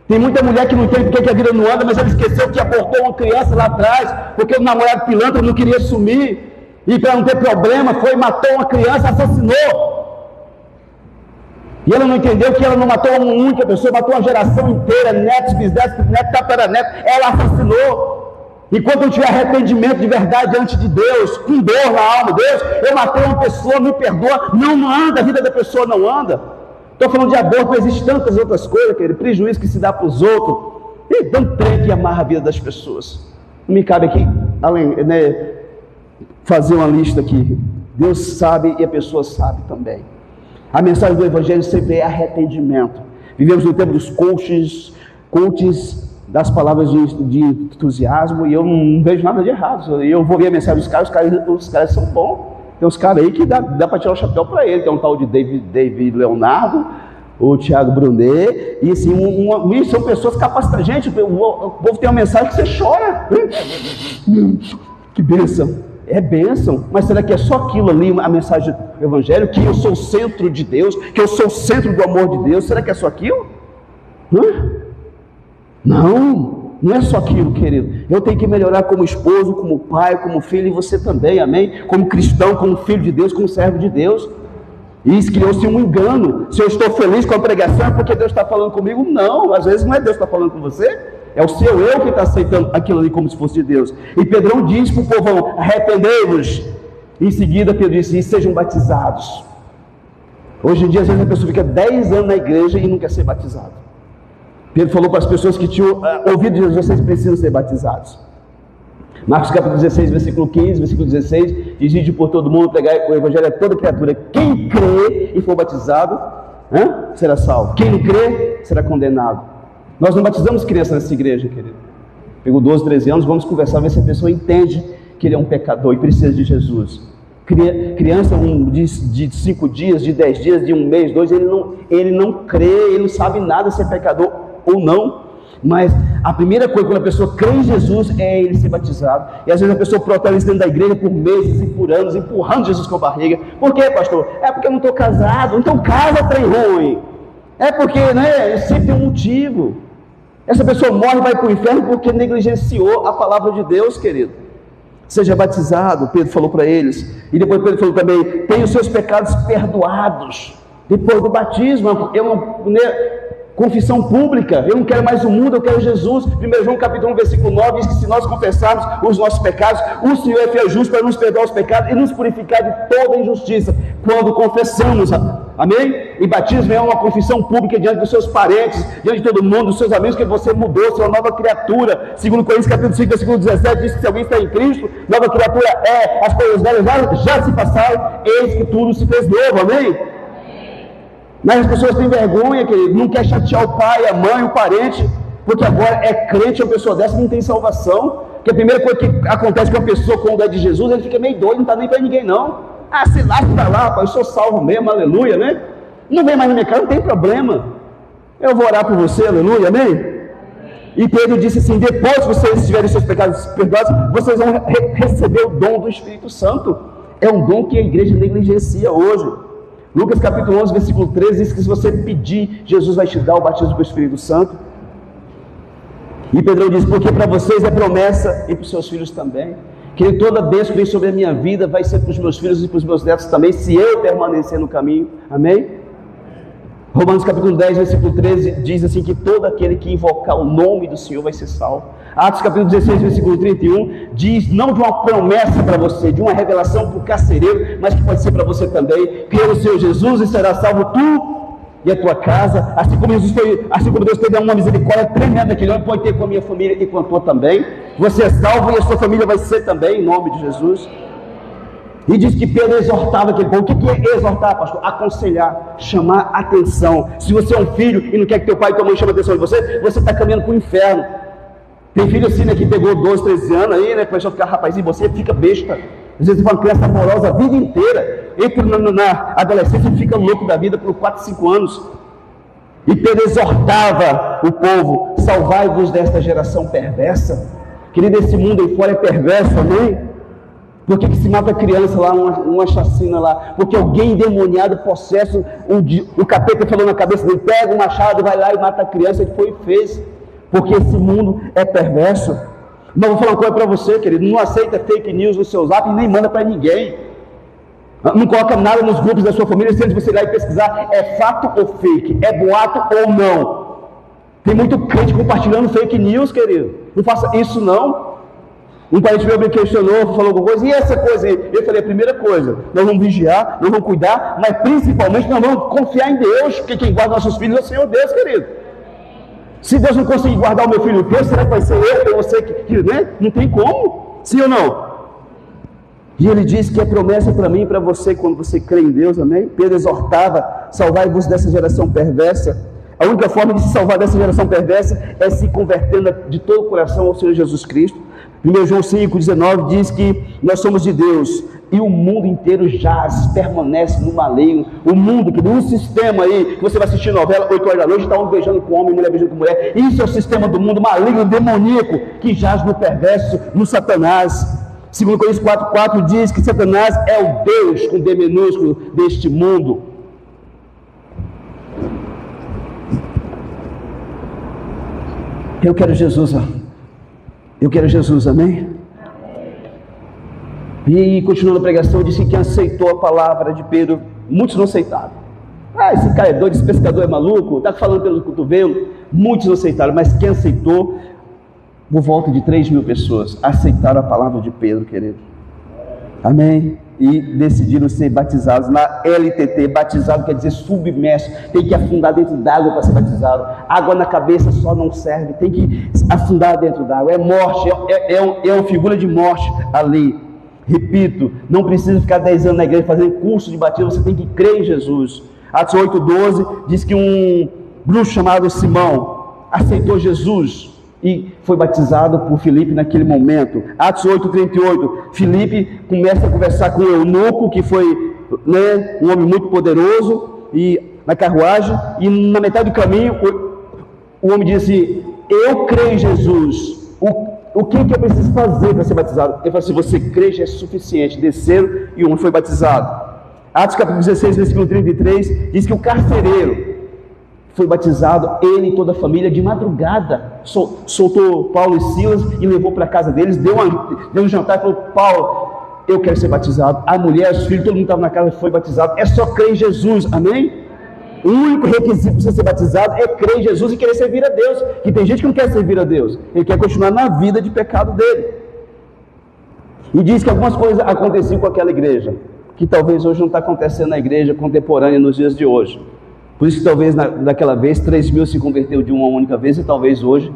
Tem muita mulher que não entende porque a vida não anda, mas ela esqueceu que abortou uma criança lá atrás, porque o namorado pilantra não queria assumir, e para não ter problema, foi e matou uma criança, assassinou. E ela não entendeu que ela não matou uma única pessoa, matou uma geração inteira, netos, bisnetos, tataranetos, ela assassinou. Enquanto não tiver arrependimento de verdade diante de Deus, com dor na alma, Deus, eu matei uma pessoa, me perdoa, não anda, a vida da pessoa não anda. Estou falando de aborto, mas existem tantas outras coisas, querido, prejuízo que se dá para os outros, e tanto trem que amarra a vida das pessoas. Não me cabe aqui, além, né, fazer uma lista aqui. Deus sabe e a pessoa sabe também. A mensagem do Evangelho sempre é arrependimento. Vivemos no tempo dos coaches das palavras de entusiasmo, e eu não vejo nada de errado. Eu vou ver a mensagem dos caras, os caras são bons. Tem uns caras aí que dá para tirar o chapéu para ele. Tem um tal de David Leonardo, o Thiago Brunet, e assim, são pessoas capacitadas. Gente, o povo tem uma mensagem que você chora. Que bênção. É bênção, mas será que é só aquilo ali, a mensagem do Evangelho, que eu sou o centro de Deus, que eu sou o centro do amor de Deus? Será que é só aquilo? Não é só aquilo, querido. Eu tenho que melhorar como esposo, como pai, como filho, e você também, amém? Como cristão, como filho de Deus, como servo de Deus. E isso criou-se um engano. Se eu estou feliz com a pregação, é porque Deus está falando comigo? Não, às vezes não é Deus que está falando com você. É o seu eu que está aceitando aquilo ali como se fosse de Deus. E Pedrão diz para o povão: arrependei-vos. Em seguida, Pedro disse: e sejam batizados. Hoje em dia, às vezes, a pessoa fica 10 anos na igreja e não quer ser batizado. Pedro falou para as pessoas que tinham ouvido de Jesus: vocês precisam ser batizados. Marcos capítulo 16, versículo 15, versículo 16, diz: ide por todo mundo, pregar o evangelho a toda criatura. Quem crê e for batizado, será salvo. Quem não crê, será condenado. Nós não batizamos criança nessa igreja, querido. Pegou 12, 13 anos, vamos conversar, ver se a pessoa entende que ele é um pecador e precisa de Jesus. Criança de 5 dias, de 10 dias, de 1 mês, 2, ele não crê, ele não sabe nada se é pecador ou não. Mas a primeira coisa, quando a pessoa crê em Jesus, é ele ser batizado. E às vezes a pessoa protesta dentro da igreja por meses e por anos, empurrando Jesus com a barriga. Por quê, pastor? É porque eu não estou casado. Então casa, trem ruim. É porque, sempre tem um motivo. Essa pessoa morre e vai para o inferno porque negligenciou a palavra de Deus, querido. Seja batizado, Pedro falou para eles. E depois Pedro falou também: tenha os seus pecados perdoados. Depois do batismo, confissão pública. Eu não quero mais o mundo, eu quero Jesus. 1 João capítulo 1, versículo 9 diz que se nós confessarmos os nossos pecados, o Senhor é fiel e justo para nos perdoar os pecados e nos purificar de toda injustiça quando confessamos. Amém? E batismo é uma confissão pública diante dos seus parentes, diante de todo mundo, dos seus amigos, que você mudou, você é uma nova criatura. Segundo Coríntios capítulo 5, versículo 17, diz que se alguém está em Cristo, nova criatura é, as coisas velhas já se passaram, eis que tudo se fez novo. Amém? Mas as pessoas têm vergonha, querido, não quer chatear o pai, a mãe, o parente, porque agora é crente, uma pessoa dessa não tem salvação. Porque a primeira coisa que acontece com uma pessoa quando é de Jesus, ele fica meio doido, não está nem para ninguém não. Sei lá que está lá, rapaz, eu sou salvo mesmo, aleluia, né? Não vem mais na minha casa, não tem problema. Eu vou orar por você, aleluia, amém? E Pedro disse assim: depois que vocês tiverem seus pecados perdoados, vocês vão receber o dom do Espírito Santo. É um dom que a igreja negligencia hoje. Lucas capítulo 11, versículo 13 diz que se você pedir, Jesus vai te dar o batismo com o Espírito Santo. E Pedro diz: porque para vocês é promessa e para os seus filhos também. Que toda bênção que vem sobre a minha vida vai ser para os meus filhos e para os meus netos também, se eu permanecer no caminho. Amém? Romanos capítulo 10, versículo 13 diz assim: que todo aquele que invocar o nome do Senhor vai ser salvo. Atos capítulo 16, versículo 31 diz não de uma promessa para você, de uma revelação para o carcereiro, mas que pode ser para você também. Crê no Senhor Jesus e será salvo tu e a tua casa. Assim como Deus teve uma misericórdia tremenda daquele homem, pode ter com a minha família e com a tua também. Você é salvo e a sua família vai ser também, em nome de Jesus. E diz que Pedro exortava aquele povo. O que é exortar, pastor? Aconselhar, chamar atenção. Se você é um filho e não quer que teu pai e tua mãe chamem atenção de você, você está caminhando para o inferno. Tem filho assim, que pegou 12, 13 anos aí, começou a ficar rapazinho, você fica besta. Às vezes você é uma criança amorosa a vida inteira, entra na adolescência e fica louco da vida por 4, 5 anos. E Pedro exortava o povo: salvai-vos desta geração perversa. Querido, esse mundo aí fora é perverso, amém? Por que se mata criança lá, uma chacina lá? Porque alguém endemoniado, possesso, o capeta falou na cabeça dele: pega o machado, vai lá e mata a criança. Ele foi e fez. Porque esse mundo é perverso. Mas vou falar uma coisa para você, querido: não aceita fake news no seu zap e nem manda para ninguém. Não coloca nada nos grupos da sua família, sendo você ir lá e pesquisar é fato ou fake, é boato ou não. Tem muito crente compartilhando fake news, querido. Não faça isso não. Um parente meu me questionou, falou alguma coisa, e essa coisa aí? Eu falei, a primeira coisa, nós vamos vigiar, nós vamos cuidar, mas principalmente nós vamos confiar em Deus, porque quem guarda nossos filhos é o Senhor Deus, querido. Se Deus não conseguir guardar o meu filho teu, será que vai ser eu ou você que né? Não tem como, sim ou não? E ele diz que é promessa para mim e para você, quando você crê em Deus, amém? Pedro exortava, salvai-vos dessa geração perversa. A única forma de se salvar dessa geração perversa é se convertendo de todo o coração ao Senhor Jesus Cristo. 1 João 5,19 diz que nós somos de Deus e o mundo inteiro jaz, permanece no maligno. O mundo, que um sistema aí, que você vai assistir novela 8 horas da noite, está um beijando com homem, mulher beijando com mulher. Isso é o sistema do mundo maligno, demoníaco, que jaz no perverso, no Satanás. 2 Coríntios 4,4 diz que Satanás é o Deus com D minúsculo deste mundo. Eu quero Jesus, eu quero Jesus, amém? E continuando a pregação, disse que quem aceitou a palavra de Pedro, muitos não aceitaram. Esse cara é doido, esse pescador é maluco, está falando pelo cotovelo. Muitos não aceitaram, mas quem aceitou, por volta de 3.000 pessoas aceitaram a palavra de Pedro, querido. Amém? E decidiram ser batizados na LTT. Batizado quer dizer submerso, tem que afundar dentro d'água para ser batizado. Água na cabeça só não serve, tem que afundar dentro d'água. É morte, é uma figura de morte ali. Repito, não precisa ficar 10 anos na igreja fazendo curso de batismo, você tem que crer em Jesus. Atos 8,12 diz que um bruxo chamado Simão aceitou Jesus e foi batizado por Filipe naquele momento. Atos 8,38, Filipe começa a conversar com o eunuco, que foi um homem muito poderoso, e na carruagem, e na metade do caminho o homem disse: eu creio em Jesus, o que eu preciso fazer para ser batizado? Ele falou assim: você crê, já é suficiente. Desceram e o homem foi batizado. Atos capítulo 16, versículo 33, diz que o carcereiro foi batizado, ele e toda a família, de madrugada. Soltou Paulo e Silas e levou para a casa deles, deu um jantar e falou: Paulo, eu quero ser batizado. A mulher, os filhos, todo mundo estava na casa, foi batizado. É só crer em Jesus, amém? O único requisito para você ser batizado é crer em Jesus e querer servir a Deus. Que tem gente que não quer servir a Deus, ele quer continuar na vida de pecado dele. E diz que algumas coisas aconteciam com aquela igreja, que talvez hoje não está acontecendo na igreja contemporânea nos dias de hoje. Por isso que talvez naquela vez 3.000 se converteu de uma única vez, e talvez hoje,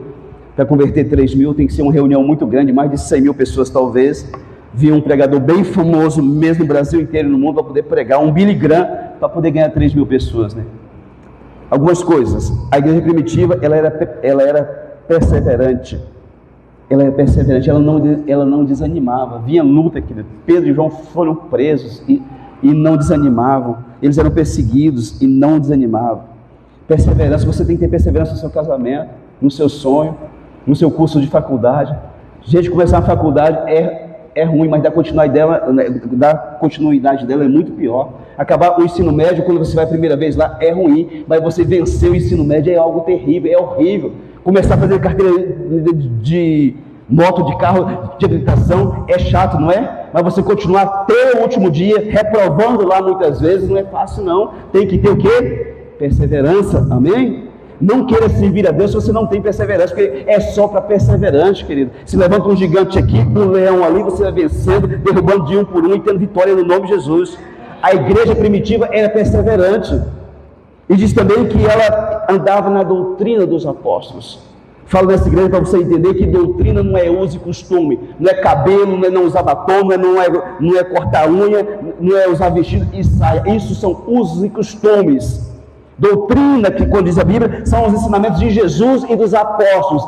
para converter 3.000, tem que ser uma reunião muito grande, mais de 100.000 pessoas talvez. Vi um pregador bem famoso, mesmo no Brasil inteiro e no mundo, para poder pregar, um Billy Graham, para poder ganhar 3.000 pessoas, né? Algumas coisas. A igreja primitiva, ela era perseverante. Ela era perseverante, ela não desanimava. Vinha luta, querido. Pedro e João foram presos e não desanimavam. Eles eram perseguidos e não desanimavam. Perseverança, você tem que ter perseverança no seu casamento, no seu sonho, no seu curso de faculdade. Gente, começar a faculdade é ruim, mas dar continuidade dela é muito pior. Acabar o ensino médio, quando você vai a primeira vez lá, é ruim, mas você vencer o ensino médio é algo terrível, é horrível. Começar a fazer carteira de moto, de carro, de habilitação, é chato, não é? Mas você continuar até o último dia, reprovando lá muitas vezes, não é fácil não. Tem que ter o quê? Perseverança, amém? Não queira servir a Deus se você não tem perseverança, porque é só para perseverante, querido. Se levanta um gigante aqui, um leão ali, você vai vencendo, derrubando de um por um e tendo vitória no nome de Jesus. A igreja primitiva era perseverante. E diz também que ela andava na doutrina dos apóstolos. Falo nessa igreja para você entender que doutrina não é uso e costume, não é cabelo, não é não usar batom, não é cortar unha, não é usar vestido e saia. Isso são usos e costumes. Doutrina, que quando diz a Bíblia, são os ensinamentos de Jesus e dos apóstolos.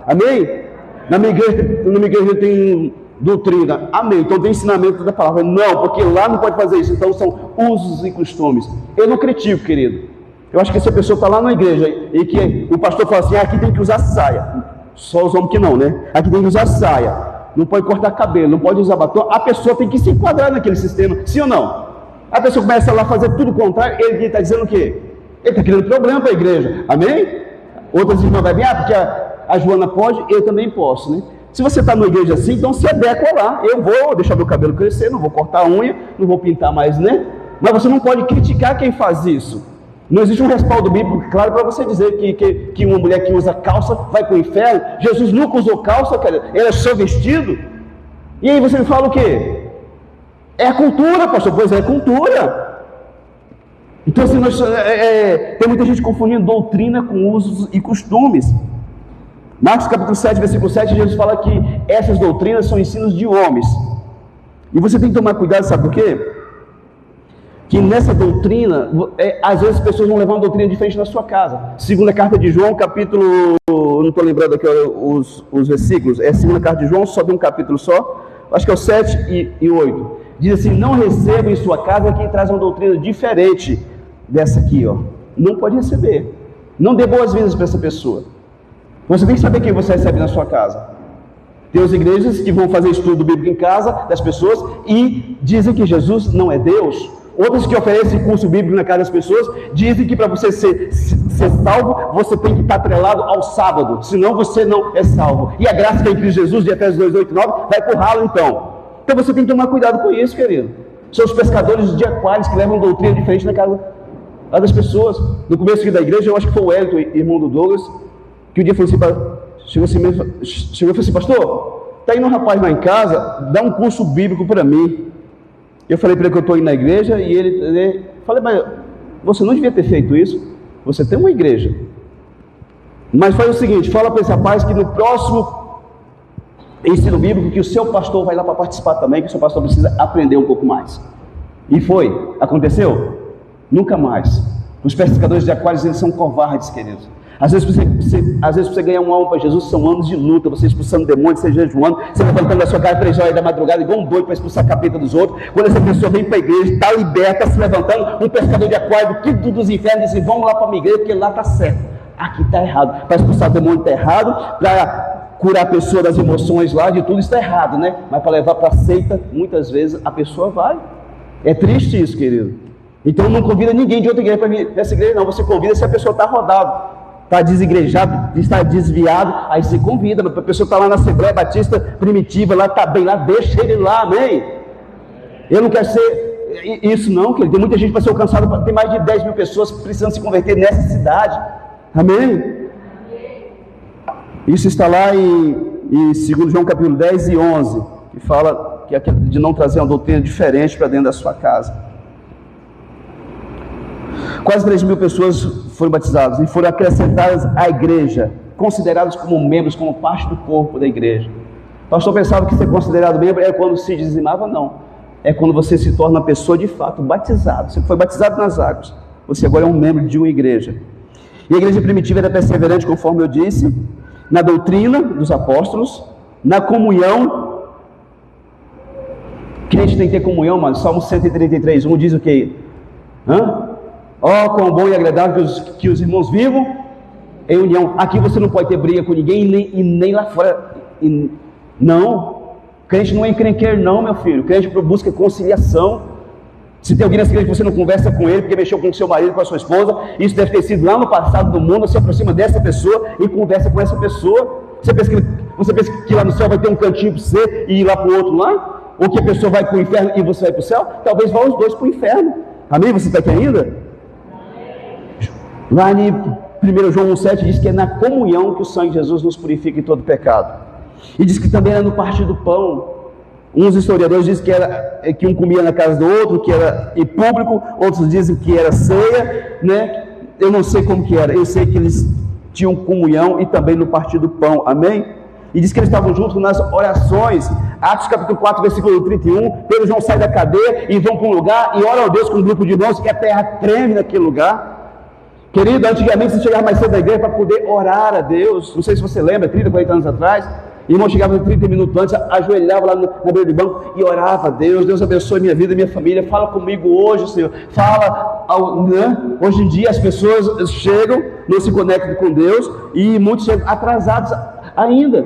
Amém? Na minha igreja tem doutrina. Amém? Então tem ensinamento da palavra. Não, porque lá não pode fazer isso. Então são usos e costumes. Eu não critico, querido. Eu acho que se a pessoa está lá na igreja e que o pastor fala assim: aqui tem que usar saia. Só os homens que não, né? Aqui tem que usar saia. Não pode cortar cabelo, não pode usar batom. A pessoa tem que se enquadrar naquele sistema. Sim ou não? A pessoa começa lá a fazer tudo o contrário. Ele está dizendo o quê? Ele está criando problema para a igreja. Amém? Outras irmãs vai vir: porque a Joana pode, eu também posso, né? Se você está numa igreja assim, então se adequa lá. Eu vou deixar meu cabelo crescer, não vou cortar a unha, não vou pintar mais, né? Mas você não pode criticar quem faz isso. Não existe um respaldo bíblico claro para você dizer que uma mulher que usa calça vai para o inferno. Jesus nunca usou calça, cara. Era só vestido. E aí você me fala o quê? É a cultura, pastor. Pois é, cultura. Então assim, tem muita gente confundindo doutrina com usos e costumes. Marcos capítulo 7, versículo 7, Jesus fala que essas doutrinas são ensinos de homens. E você tem que tomar cuidado, sabe por quê? Que nessa doutrina, às vezes as pessoas vão levar uma doutrina diferente na sua casa. Segunda carta de João, capítulo, não estou lembrando aqui os versículos, é a segunda carta de João, só tem um capítulo só, acho que é o 7 e 8. Diz assim: não receba em sua casa quem traz uma doutrina diferente dessa aqui, ó. Não pode receber. Não dê boas-vindas para essa pessoa. Você tem que saber quem você recebe na sua casa. Tem as igrejas que vão fazer estudo bíblico em casa das pessoas e dizem que Jesus não é Deus. Outros que oferecem curso bíblico na casa das pessoas dizem que para você ser salvo, você tem que estar atrelado ao sábado, senão você não é salvo. E a graça que é em Cristo Jesus, de Efésios 2, 8 e 9, vai para o ralo então. Então você tem que tomar cuidado com isso, querido. São os pescadores de aquários que levam doutrina diferente na casa das pessoas. No começo aqui da igreja, eu acho que foi o Wellington, irmão do Douglas, que um dia falou assim, chegou e falou assim: pastor, está indo um rapaz lá em casa, dá um curso bíblico para mim. Eu falei para ele que eu estou indo na igreja e ele falei: mas você não devia ter feito isso, você tem uma igreja. Mas faz o seguinte, fala para esse rapaz que no próximo ensino bíblico que o seu pastor vai lá para participar também, que o seu pastor precisa aprender um pouco mais. E foi, aconteceu? Nunca mais. Os pescadores de aquários, eles são covardes, queridos. Às vezes para você ganhar uma alma para Jesus, são anos de luta, você expulsando demônios, você jejuando, você levantando da sua casa 3 horas da madrugada, igual um doido para expulsar a capeta dos outros. Quando essa pessoa vem para a igreja, está liberta, está se levantando, um pescador de aquário, tudo dos infernos, diz assim: vamos lá para a minha igreja, porque lá está certo, aqui está errado. Para expulsar demônio está errado, para curar a pessoa das emoções lá, de tudo está errado, né? Mas para levar para a seita, muitas vezes a pessoa vai. É triste isso, querido. Então não convida ninguém de outra igreja para vir nessa igreja, não. Você convida se a pessoa está rodada, está desigrejado, está desviado, aí você convida, a pessoa está lá na Assembleia Batista Primitiva, lá está bem, lá deixa ele lá, amém? Eu não quero ser isso não, querido. Tem muita gente para ser alcançada, tem mais de 10 mil pessoas precisando se converter nessa cidade, amém? Isso está lá em 2 João capítulo 10 e 11, que fala que é de não trazer uma doutrina diferente para dentro da sua casa. Quase 3 mil pessoas foram batizadas e foram acrescentadas à igreja, considerados como membros, como parte do corpo da igreja. O pastor pensava que ser considerado membro é quando se dizimava? Não. É quando você se torna uma pessoa de fato batizado. Você foi batizado nas águas, você agora é um membro de uma igreja. E a igreja primitiva era perseverante, conforme eu disse, na doutrina dos apóstolos, na comunhão. Crente tem que ter comunhão, mano. Salmo 133, 1 diz o quê? Quão bom e agradável que os irmãos vivam em união. Aqui você não pode ter briga com ninguém e nem lá fora. Não, crente não é encrenqueiro não, meu filho. Crente busca conciliação. Se tem alguém nessa igreja que você não conversa com ele porque mexeu com o seu marido, com a sua esposa, isso deve ter sido lá no passado do mundo. Você aproxima dessa pessoa e conversa com essa pessoa. Você pensa que lá no céu vai ter um cantinho para você e ir lá para o outro lá? Ou que a pessoa vai para o inferno e você vai para o céu? Talvez vá os dois para o inferno. Amém? Você está aqui ainda? Lá em 1 João 1,7 diz que é na comunhão que o sangue de Jesus nos purifica de todo pecado. E diz que também era no partir do pão. Uns historiadores dizem que um comia na casa do outro, que era em público, outros dizem que era ceia, né? Eu não sei como que era, eu sei que eles tinham comunhão e também no partir do pão, amém? E diz que eles estavam juntos nas orações. Atos capítulo 4, versículo 31, Pedro e João saem da cadeia e vão para um lugar e oram a Deus com um grupo de irmãos que a terra treme naquele lugar. Querido, antigamente você chegava mais cedo da igreja para poder orar a Deus. Não sei se você lembra, 30, 40 anos atrás, o irmão chegava 30 minutos antes, ajoelhava lá na beira do banco e orava a Deus. Deus abençoe minha vida, minha família, fala comigo hoje, Senhor. Né? Hoje em dia as pessoas chegam, não se conectam com Deus e muitos chegam atrasados ainda.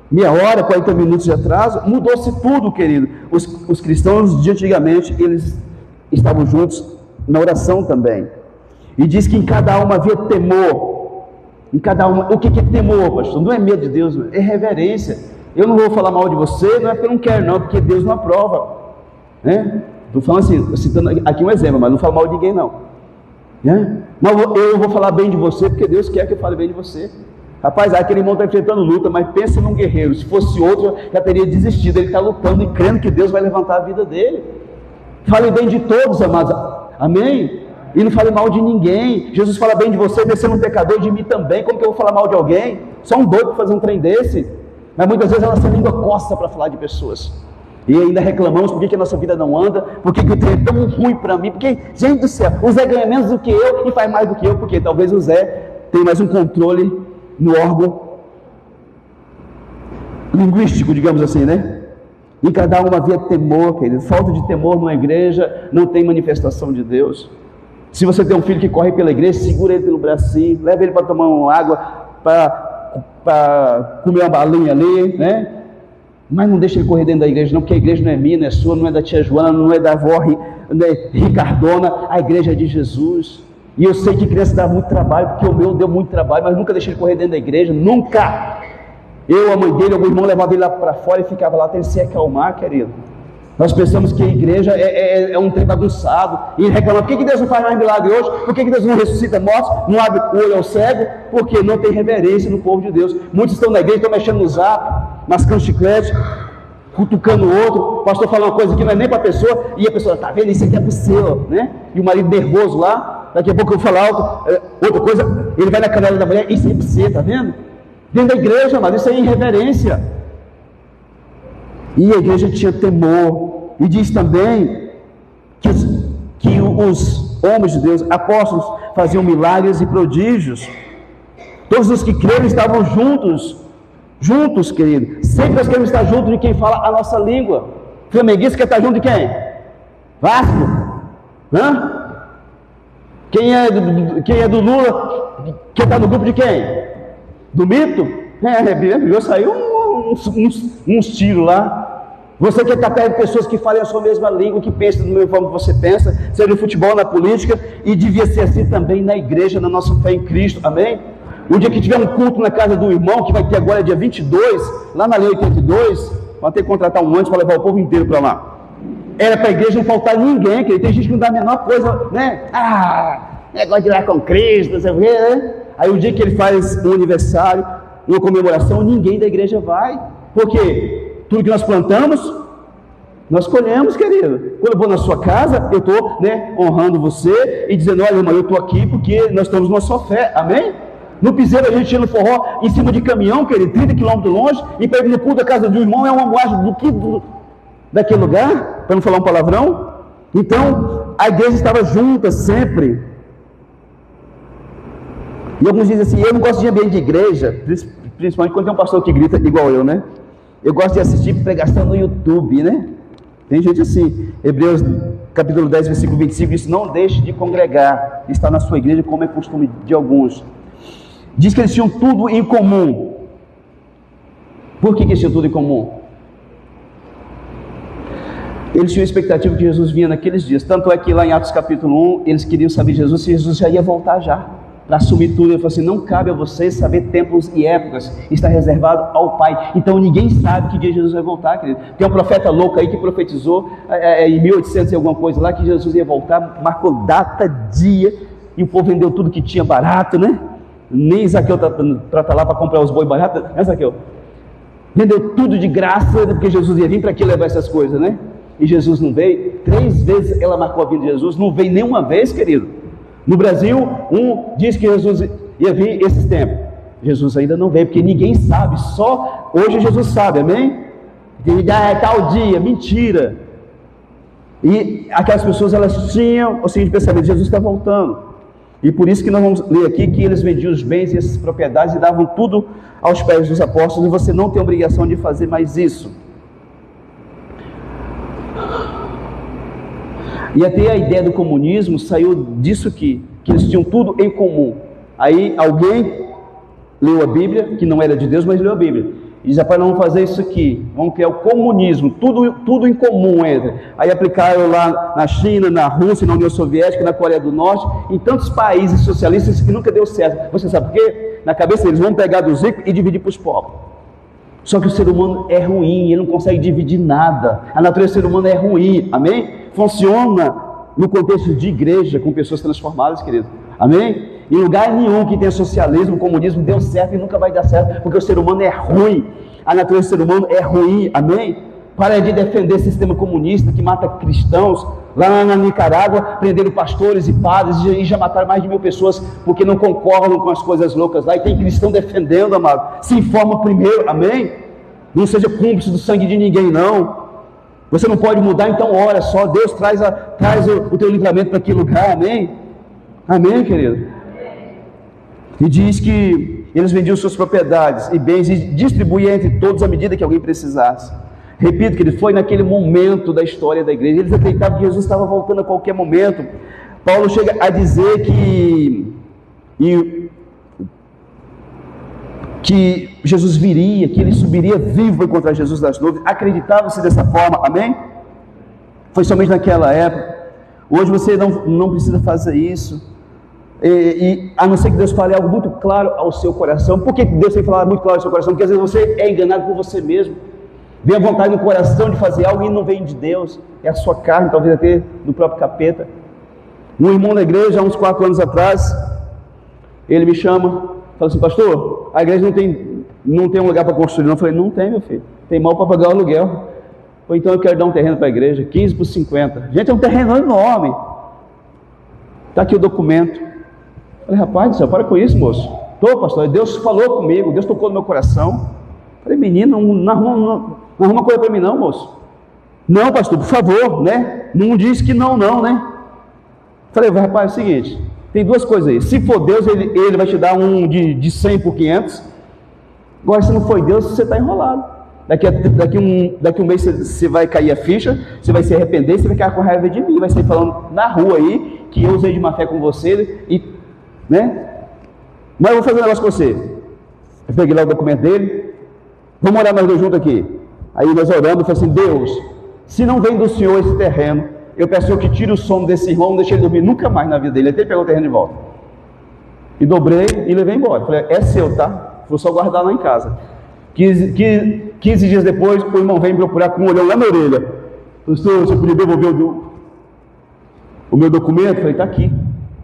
Meia hora, 40 minutos de atraso, mudou-se tudo, querido. Os cristãos de antigamente, eles estavam juntos na oração também. E diz que em cada alma havia temor. Em cada alma, o que é temor, pastor? Não é medo de Deus, é reverência. Eu não vou falar mal de você, não é porque eu não quero, não, porque Deus não aprova. Né? Estou falando assim, citando aqui um exemplo, mas não falo mal de ninguém, não. Né? Mas eu vou falar bem de você, porque Deus quer que eu fale bem de você. Rapaz, aquele irmão está enfrentando luta, mas pensa num guerreiro. Se fosse outro, já teria desistido. Ele está lutando e crendo que Deus vai levantar a vida dele. Fale bem de todos, amados. Amém? E não fale mal de ninguém. Jesus fala bem de você, descendo um pecador, de mim também. Como que eu vou falar mal de alguém? Só um doido para fazer um trem desse. Mas muitas vezes a nossa língua coça para falar de pessoas. E ainda reclamamos por que a nossa vida não anda, por que o trem é tão ruim para mim, porque, gente do céu, o Zé ganha menos do que eu e faz mais do que eu, porque talvez o Zé tenha mais um controle no órgão linguístico, digamos assim, né? Em cada um havia temor, querido. Falta de temor numa igreja não tem manifestação de Deus. Se você tem um filho que corre pela igreja, segura ele pelo bracinho, leva ele para tomar uma água, para comer uma balinha ali, né? Mas não deixa ele correr dentro da igreja não, porque a igreja não é minha, não é sua, não é da tia Joana, não é da avó Ricardona, a igreja é de Jesus. E eu sei que criança dá muito trabalho, porque o meu deu muito trabalho, mas nunca deixei ele correr dentro da igreja, nunca. Eu, a mãe dele, algum irmão levava ele lá para fora e ficava lá até ele se acalmar, querido. Nós pensamos que a igreja é um trem bagunçado, e reclamamos, por que Deus não faz mais milagre hoje? Por que Deus não ressuscita mortos, não abre o olho ao cego? Porque não tem reverência no povo de Deus. Muitos estão na igreja, estão mexendo no zap, mascando chiclete, cutucando o outro, o pastor fala uma coisa que não é nem para a pessoa, e a pessoa, está vendo, isso aqui é para o seu, né? E o marido nervoso lá, daqui a pouco eu vou falar outra coisa, ele vai na canela da mulher, isso aí é para você, está vendo? Dentro da igreja, mas isso aí é irreverência. E a igreja tinha temor, e diz também que os homens de Deus, apóstolos, faziam milagres e prodígios. Todos os que creram estavam juntos, querido. Sempre nós queremos estar juntos de quem fala a nossa língua. Flamenguista quer estar junto de quem? Vasco? Hã? Quem é do Lula quer estar no grupo de quem? Do Mito? Saiu uns tiros lá. Você quer estar perto de pessoas que falem a sua mesma língua, que pensam do mesmo forma que você pensa, seja no futebol, na política, e devia ser assim também na igreja, na nossa fé em Cristo, amém? O dia que tiver um culto na casa do irmão, que vai ter agora dia 22, lá na lei 82, vai ter que contratar um antes para levar o povo inteiro para lá. Era para a igreja não faltar ninguém, que tem gente que não dá a menor coisa, né? Negócio de ir lá com Cristo, não sei o quê, né? Aí o dia que ele faz um aniversário, uma comemoração, ninguém da igreja vai. Por quê? Tudo que nós plantamos, nós colhemos, querido. Quando eu vou na sua casa, eu estou, honrando você e dizendo, olha, irmão, eu estou aqui porque nós estamos numa só fé, amém? No piseiro a gente ia no forró, em cima de caminhão, querido, 30 quilômetros longe, e para ir no culto da casa de um irmão é uma moagem daquele lugar, para não falar um palavrão. Então, a igreja estava junta sempre. E alguns dizem assim, eu não gosto de ambiente de igreja, principalmente quando tem um pastor que grita igual eu, né? Eu gosto de assistir pregação no YouTube, né? Tem gente assim. Hebreus capítulo 10, versículo 25 diz, não deixe de congregar, estar na sua igreja como é costume de alguns. Diz que eles tinham tudo em comum. Por que eles tinham tudo em comum? Eles tinham a expectativa que Jesus vinha naqueles dias. Tanto é que lá em Atos capítulo 1, eles queriam saber de Jesus, se Jesus já ia voltar já, para assumir tudo. Ele falou assim, não cabe a vocês saber tempos e épocas, está reservado ao Pai. Então ninguém sabe que dia Jesus vai voltar, querido. Tem um profeta louco aí que profetizou em 1800 e alguma coisa lá, que Jesus ia voltar, marcou data, dia, e o povo vendeu tudo que tinha barato, né? Nem Zaqueu está lá para comprar os boi baratos, né, Zaqueu? Vendeu tudo de graça, porque Jesus ia vir para que levar essas coisas, né? E Jesus não veio. 3 vezes ela marcou a vinda de Jesus, não veio nenhuma vez, querido. No Brasil, diz que Jesus ia vir esses tempos. Jesus ainda não veio, porque ninguém sabe, só hoje Jesus sabe, amém? É tal dia, mentira. E aquelas pessoas, elas tinham o seguinte pensamento, Jesus está voltando. E por isso que nós vamos ler aqui que eles vendiam os bens e essas propriedades e davam tudo aos pés dos apóstolos, e você não tem obrigação de fazer mais isso. E até a ideia do comunismo saiu disso que eles tinham tudo em comum. Aí alguém leu a Bíblia, que não era de Deus, mas leu a Bíblia, e diz, rapaz, nós vamos fazer isso aqui, vamos criar o comunismo, tudo em comum entra. Aí aplicaram lá na China, na Rússia, na União Soviética, na Coreia do Norte, em tantos países socialistas que nunca deu certo. Você sabe por quê? Na cabeça deles, vão pegar dos ricos e dividir para os pobres. Só que o ser humano é ruim, ele não consegue dividir nada. A natureza do ser humano é ruim, amém? Funciona no contexto de igreja, com pessoas transformadas, querido, amém? Em lugar nenhum que tenha socialismo, comunismo, deu certo e nunca vai dar certo, porque o ser humano é ruim. A natureza do ser humano é ruim, amém? Para de defender esse sistema comunista que mata cristãos. Lá na Nicarágua, prenderam pastores e padres e já mataram mais de 1000 pessoas porque não concordam com as coisas loucas lá. E tem cristão defendendo, amado. Se informa primeiro, amém? Não seja cúmplice do sangue de ninguém, não. Você não pode mudar, então ora só. Deus traz o teu livramento para aquele lugar, amém? Amém, querido? E diz que eles vendiam suas propriedades e bens e distribuíam entre todos à medida que alguém precisasse. Repito que ele foi naquele momento da história da igreja. Eles acreditavam que Jesus estava voltando a qualquer momento. Paulo chega a dizer que Jesus viria, que ele subiria vivo para encontrar Jesus das nuvens. Acreditava-se dessa forma, amém? Foi somente naquela época. Hoje você não precisa fazer isso. A não ser que Deus fale algo muito claro ao seu coração. Por que Deus tem que falar muito claro ao seu coração? Porque às vezes você é enganado por você mesmo. Vem a vontade no coração de fazer algo e não vem de Deus, é a sua carne, talvez até do próprio capeta. Um irmão da igreja, há uns 4 anos atrás, ele me chama, fala assim: pastor, a igreja não tem um lugar para construir. Eu falei: não tem, meu filho, tem mal para pagar o aluguel. Ou então eu quero dar um terreno para a igreja, 15 por 50. Gente, é um terreno enorme. Está aqui o documento. Eu falei: rapaz do céu, para com isso, moço. Estou, pastor, Deus falou comigo, Deus tocou no meu coração. Eu falei: menino, não arruma coisa para mim não, moço. Não, pastor, por favor, né? Não diz que não, né? Falei: rapaz, é o seguinte, tem 2 coisas aí. Se for Deus, ele vai te dar um de 100 por 500. Agora, se não for Deus, você está enrolado. Daqui um mês você vai cair a ficha, você vai se arrepender, você vai ficar com raiva de mim, vai sair falando na rua aí que eu usei de má fé com você, né? Mas eu vou fazer um negócio com você. Eu peguei lá o documento dele. Vamos orar nós 2 juntos aqui. Aí nós oramos e falamos assim: Deus, se não vem do Senhor esse terreno, eu peço que tire o sono desse irmão, não deixe ele dormir nunca mais na vida dele, até ele pegar o terreno de volta. E dobrei e levei embora. Falei: é seu, tá? Vou só guardar lá em casa. 15 dias depois, o irmão vem me procurar com um olhão lá na orelha. Pastor, você podia devolver o meu documento? Falei: está aqui,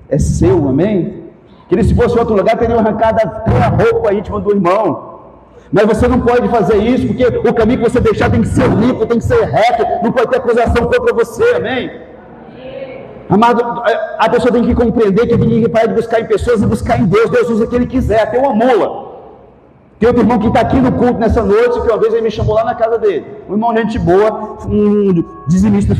é seu, amém? Que se fosse outro lugar, teria arrancado até a roupa íntima do irmão. Mas você não pode fazer isso, porque o caminho que você deixar tem que ser limpo, tem que ser reto, não pode ter acusação contra você, amém? Amado, a pessoa tem que compreender que tem que parar de buscar em pessoas e buscar em Deus. Deus usa o que Ele quiser, até uma mula. Tem outro irmão que está aqui no culto nessa noite, que uma vez ele me chamou lá na casa dele. Um irmão gente boa, um dizimista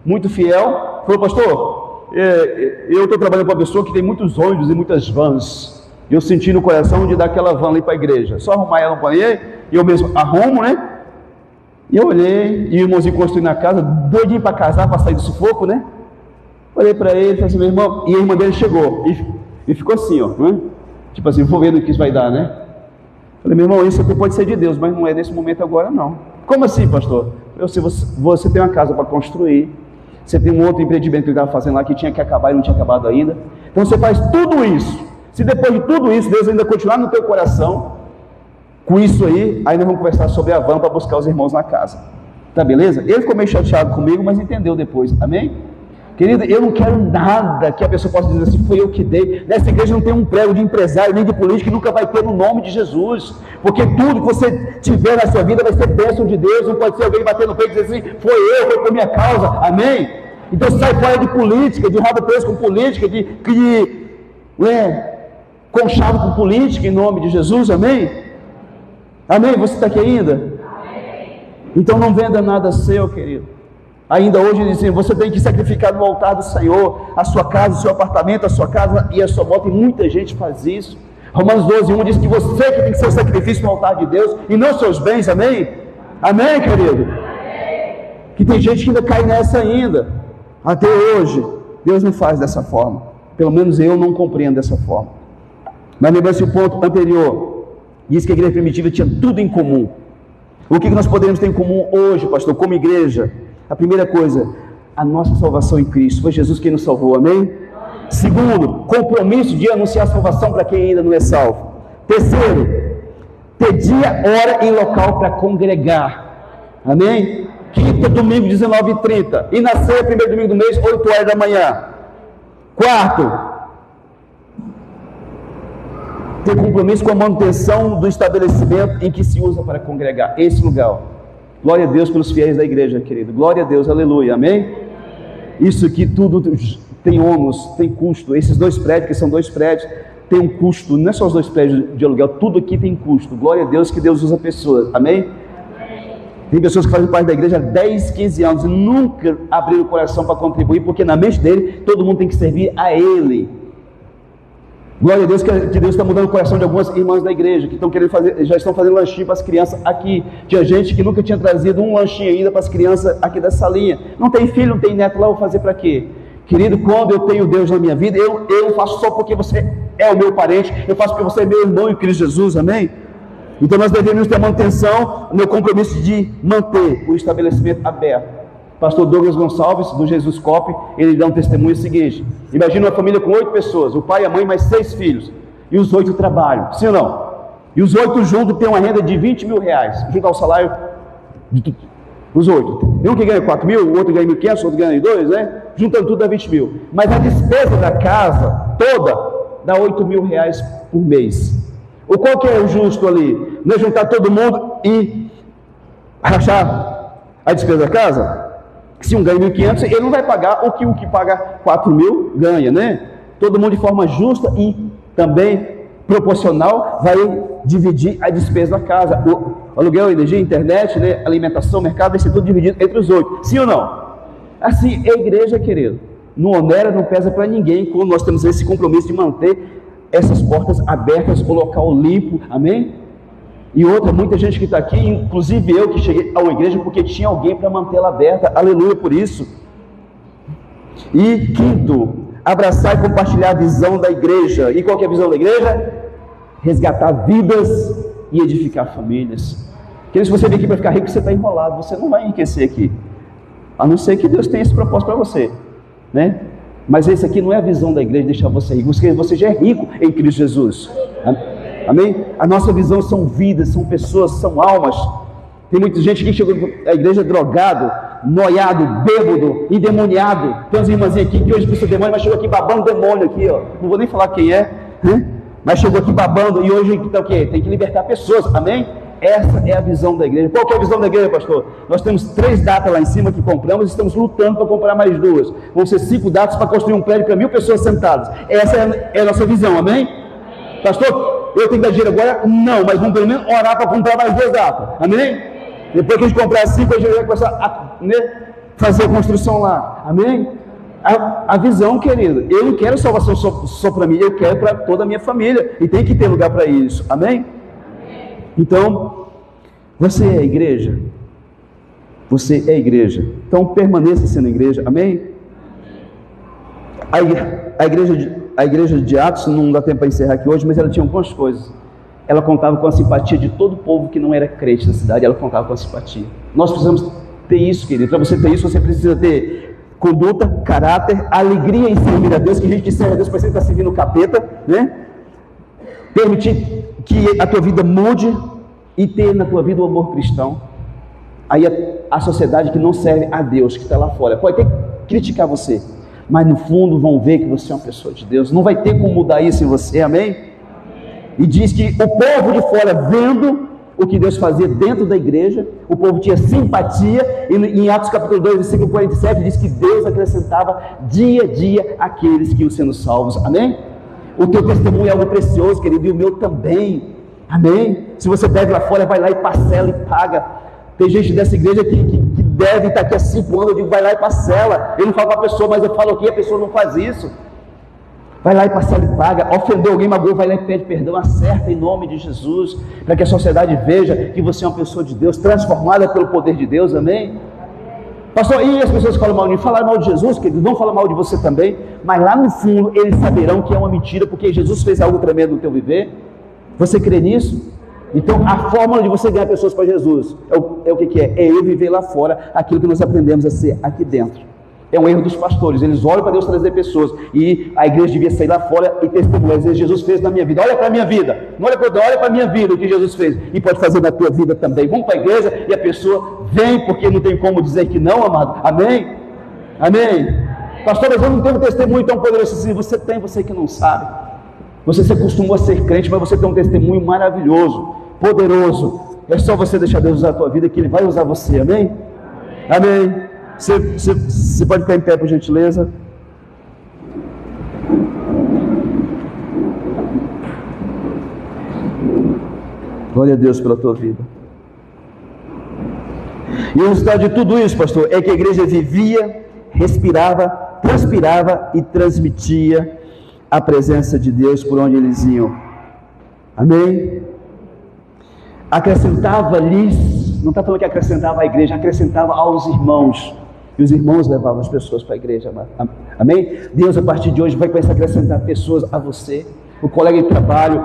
muito fiel, falou: pastor, eu estou trabalhando com uma pessoa que tem muitos ônibus e muitas vans. Eu senti no coração de dar aquela van ali para a igreja. Só arrumar ela no banheiro, e eu mesmo arrumo, né? E eu olhei, e o irmãozinho construindo na casa, doidinho para casar, para sair do sufoco, né? Olhei para ele e falei assim: meu irmão, e a irmã dele chegou, e ficou assim, ó, né? Tipo assim, vou ver no que isso vai dar, né? Falei: meu irmão, isso aqui pode ser de Deus, mas não é nesse momento agora, não. Como assim, pastor? Eu sei, você tem uma casa para construir, você tem um outro empreendimento que ele estava fazendo lá, que tinha que acabar e não tinha acabado ainda. Então você faz tudo isso. Se depois de tudo isso, Deus ainda continuar no teu coração, com isso aí nós vamos conversar sobre a van para buscar os irmãos na casa. Tá beleza? Ele ficou meio chateado comigo, mas entendeu depois, amém? Querido, eu não quero nada que a pessoa possa dizer assim: foi eu que dei. Nessa igreja não tem um prego de empresário, nem de político, que nunca vai ter no nome de Jesus. Porque tudo que você tiver na sua vida vai ser bênção de Deus. Não pode ser alguém bater no peito e dizer assim: foi por minha causa, amém? Então sai fora de política, de rabo preso com política, conchavo com política, em nome de Jesus, amém? Amém? Você está aqui ainda? Amém. Então não venda nada seu, querido. Ainda hoje dizem: você tem que sacrificar no altar do Senhor a sua casa, o seu apartamento, a sua casa e a sua moto. E muita gente faz isso. Romanos 12:1 diz que você que tem que ser o sacrifício no altar de Deus e não seus bens, amém? Amém, querido? Amém. Que tem gente que ainda cai nessa ainda. Até hoje, Deus não faz dessa forma. Pelo menos eu não compreendo dessa forma. Mas lembrando-se o ponto anterior, diz que a igreja primitiva tinha tudo em comum. O que nós podemos ter em comum hoje, pastor, como igreja? A primeira coisa, a nossa salvação em Cristo. Foi Jesus quem nos salvou, amém? Segundo, compromisso de anunciar a salvação para quem ainda não é salvo. Terceiro, ter dia, hora e local para congregar, amém? Quinta, domingo, 19h30. E na ceia, primeiro domingo do mês, 8 horas da manhã. Quarto, ter compromisso com a manutenção do estabelecimento em que se usa para congregar, esse lugar. Glória a Deus pelos fiéis da igreja, querido. Glória a Deus, aleluia, amém? Isso aqui tudo tem ônus, tem custo. Esses 2 prédios, que são 2 prédios, tem um custo. Não é só os 2 prédios de aluguel, tudo aqui tem custo. Glória a Deus que Deus usa pessoas, amém? Tem pessoas que fazem parte da igreja há 10, 15 anos e nunca abriram o coração para contribuir, porque na mente dele, todo mundo tem que servir a ele. Glória a Deus que Deus está mudando o coração de algumas irmãs da igreja, que estão querendo fazer, já estão fazendo lanchinho para as crianças aqui. Tinha gente que nunca tinha trazido um lanchinho ainda para as crianças aqui da salinha. Não tem filho, não tem neto lá, vou fazer para quê? Querido, quando eu tenho Deus na minha vida, eu faço só porque você é o meu parente, eu faço porque você é meu irmão em Cristo Jesus, amém? Então nós devemos ter manutenção, o meu compromisso de manter o estabelecimento aberto. Pastor Douglas Gonçalves, do Jesus Cop, ele dá um testemunho seguinte: imagina uma família com 8 pessoas, o pai, a mãe, mais 6 filhos, e os 8 trabalham, sim ou não? E os 8 juntos têm uma renda de 20 mil reais, junto ao salário dos 8. Um que ganha 4 mil, o outro ganha 1.500, o outro ganha 2, né? Juntando tudo dá 20 mil. Mas a despesa da casa toda dá 8 mil reais por mês. O qual que é o justo ali? Não é juntar todo mundo e rachar a despesa da casa? Se um ganha 1.500, ele não vai pagar o que paga 4 mil ganha, né? Todo mundo de forma justa e também proporcional vai dividir a despesa da casa. O aluguel, energia, internet, né? Alimentação, mercado, vai ser tudo dividido entre os 8. Sim ou não? Assim, é igreja, querido. Não onera, não pesa para ninguém quando nós temos esse compromisso de manter essas portas abertas, o local limpo, amém? E outra, muita gente que está aqui, inclusive eu que cheguei a uma igreja porque tinha alguém para mantê-la aberta, aleluia por isso. E quinto, abraçar e compartilhar a visão da igreja. E qual que é a visão da igreja? Resgatar vidas e edificar famílias. Porque se você vem aqui para ficar rico, você está enrolado, você não vai enriquecer aqui, a não ser que Deus tenha esse propósito para você, né? Mas esse aqui não é a visão da igreja, deixar você rico, porque você já é rico em Cristo Jesus, amém? A nossa visão são vidas, são pessoas, são almas. Tem muita gente que chegou à igreja drogado, noiado, bêbado, endemoniado. Tem umas irmãzinhas aqui que hoje precisa de demônio, mas chegou aqui babando demônio aqui, ó. Não vou nem falar quem é, né? Mas chegou aqui babando e hoje então, o quê? Tem que libertar pessoas, amém? Essa é a visão da igreja. Qual que é a visão da igreja, pastor? Nós temos 3 datas lá em cima que compramos e estamos lutando para comprar mais 2. Vão ser 5 datas para construir um prédio para 1.000 pessoas sentadas. Essa é a nossa visão, amém? Pastor, eu tenho que dar dinheiro agora? Não, mas vamos pelo menos orar para comprar mais 2 datas, amém? Depois que a gente comprar 5, a gente vai começar a fazer a construção lá, amém? A visão, querido, eu não quero salvação só para mim, eu quero para toda a minha família, e tem que ter lugar para isso, amém? Então, você é a igreja? Você é a igreja, então permaneça sendo igreja, amém? A igreja de Atos, não dá tempo para encerrar aqui hoje, mas ela tinha algumas coisas. Ela contava com a simpatia de todo o povo que não era crente na cidade, ela contava com a simpatia. Nós precisamos ter isso, querido. Para você ter isso, você precisa ter conduta, caráter, alegria em servir a Deus, que a gente que serve a Deus parece que está servindo o capeta, né? Permitir que a tua vida mude e ter na tua vida o amor cristão. Aí a sociedade que não serve a Deus, que está lá fora, pode até criticar você, mas no fundo vão ver que você é uma pessoa de Deus. Não vai ter como mudar isso em você, amém? E diz que o povo de fora, vendo o que Deus fazia dentro da igreja, o povo tinha simpatia, e em Atos capítulo 2, versículo 47, diz que Deus acrescentava dia a dia aqueles que iam sendo salvos, amém? O teu testemunho é algo precioso, querido, e o meu também, amém? Se você deve lá fora, vai lá e parcela e paga. Tem gente dessa igreja que deve estar aqui há 5 anos, eu digo, vai lá e parcela. Eu não falo para a pessoa, mas eu falo aqui, a pessoa não faz isso. Vai lá e parcela e paga. Ofendeu alguém, magoou, vai lá e pede perdão, acerta em nome de Jesus, para que a sociedade veja que você é uma pessoa de Deus, transformada pelo poder de Deus, amém? Pastor, e as pessoas que falam mal de mim? Falaram mal de Jesus, que eles vão falar mal de você também, mas lá no fundo eles saberão que é uma mentira, porque Jesus fez algo tremendo no teu viver. Você crê nisso? Então a fórmula de você ganhar pessoas para Jesus é o que é? É eu viver lá fora aquilo que nós aprendemos a ser aqui dentro. É um erro dos pastores, eles olham para Deus trazer pessoas, e a igreja devia sair lá fora e testemunhar, dizer, Jesus fez na minha vida, olha para a minha vida, não olha para a minha vida o que Jesus fez, e pode fazer na tua vida também. Vamos para a igreja e a pessoa vem, porque não tem como dizer que não, amado, amém? Amém? Pastor, mas eu não tenho um testemunho tão poderoso assim. Você tem, você que não sabe. Você se acostumou a ser crente, mas você tem um testemunho maravilhoso, poderoso. É só você deixar Deus usar a tua vida, que Ele vai usar você, amém? Amém. Você pode ficar em pé, por gentileza? Glória a Deus pela tua vida. E o resultado de tudo isso, pastor, é que a igreja vivia, respirava, transpirava e transmitia a presença de Deus por onde eles iam. Amém? Acrescentava-lhes, não está falando que acrescentava à igreja, acrescentava aos irmãos. E os irmãos levavam as pessoas para a igreja. Amém? Deus, a partir de hoje, vai começar a acrescentar pessoas a você. O colega de trabalho,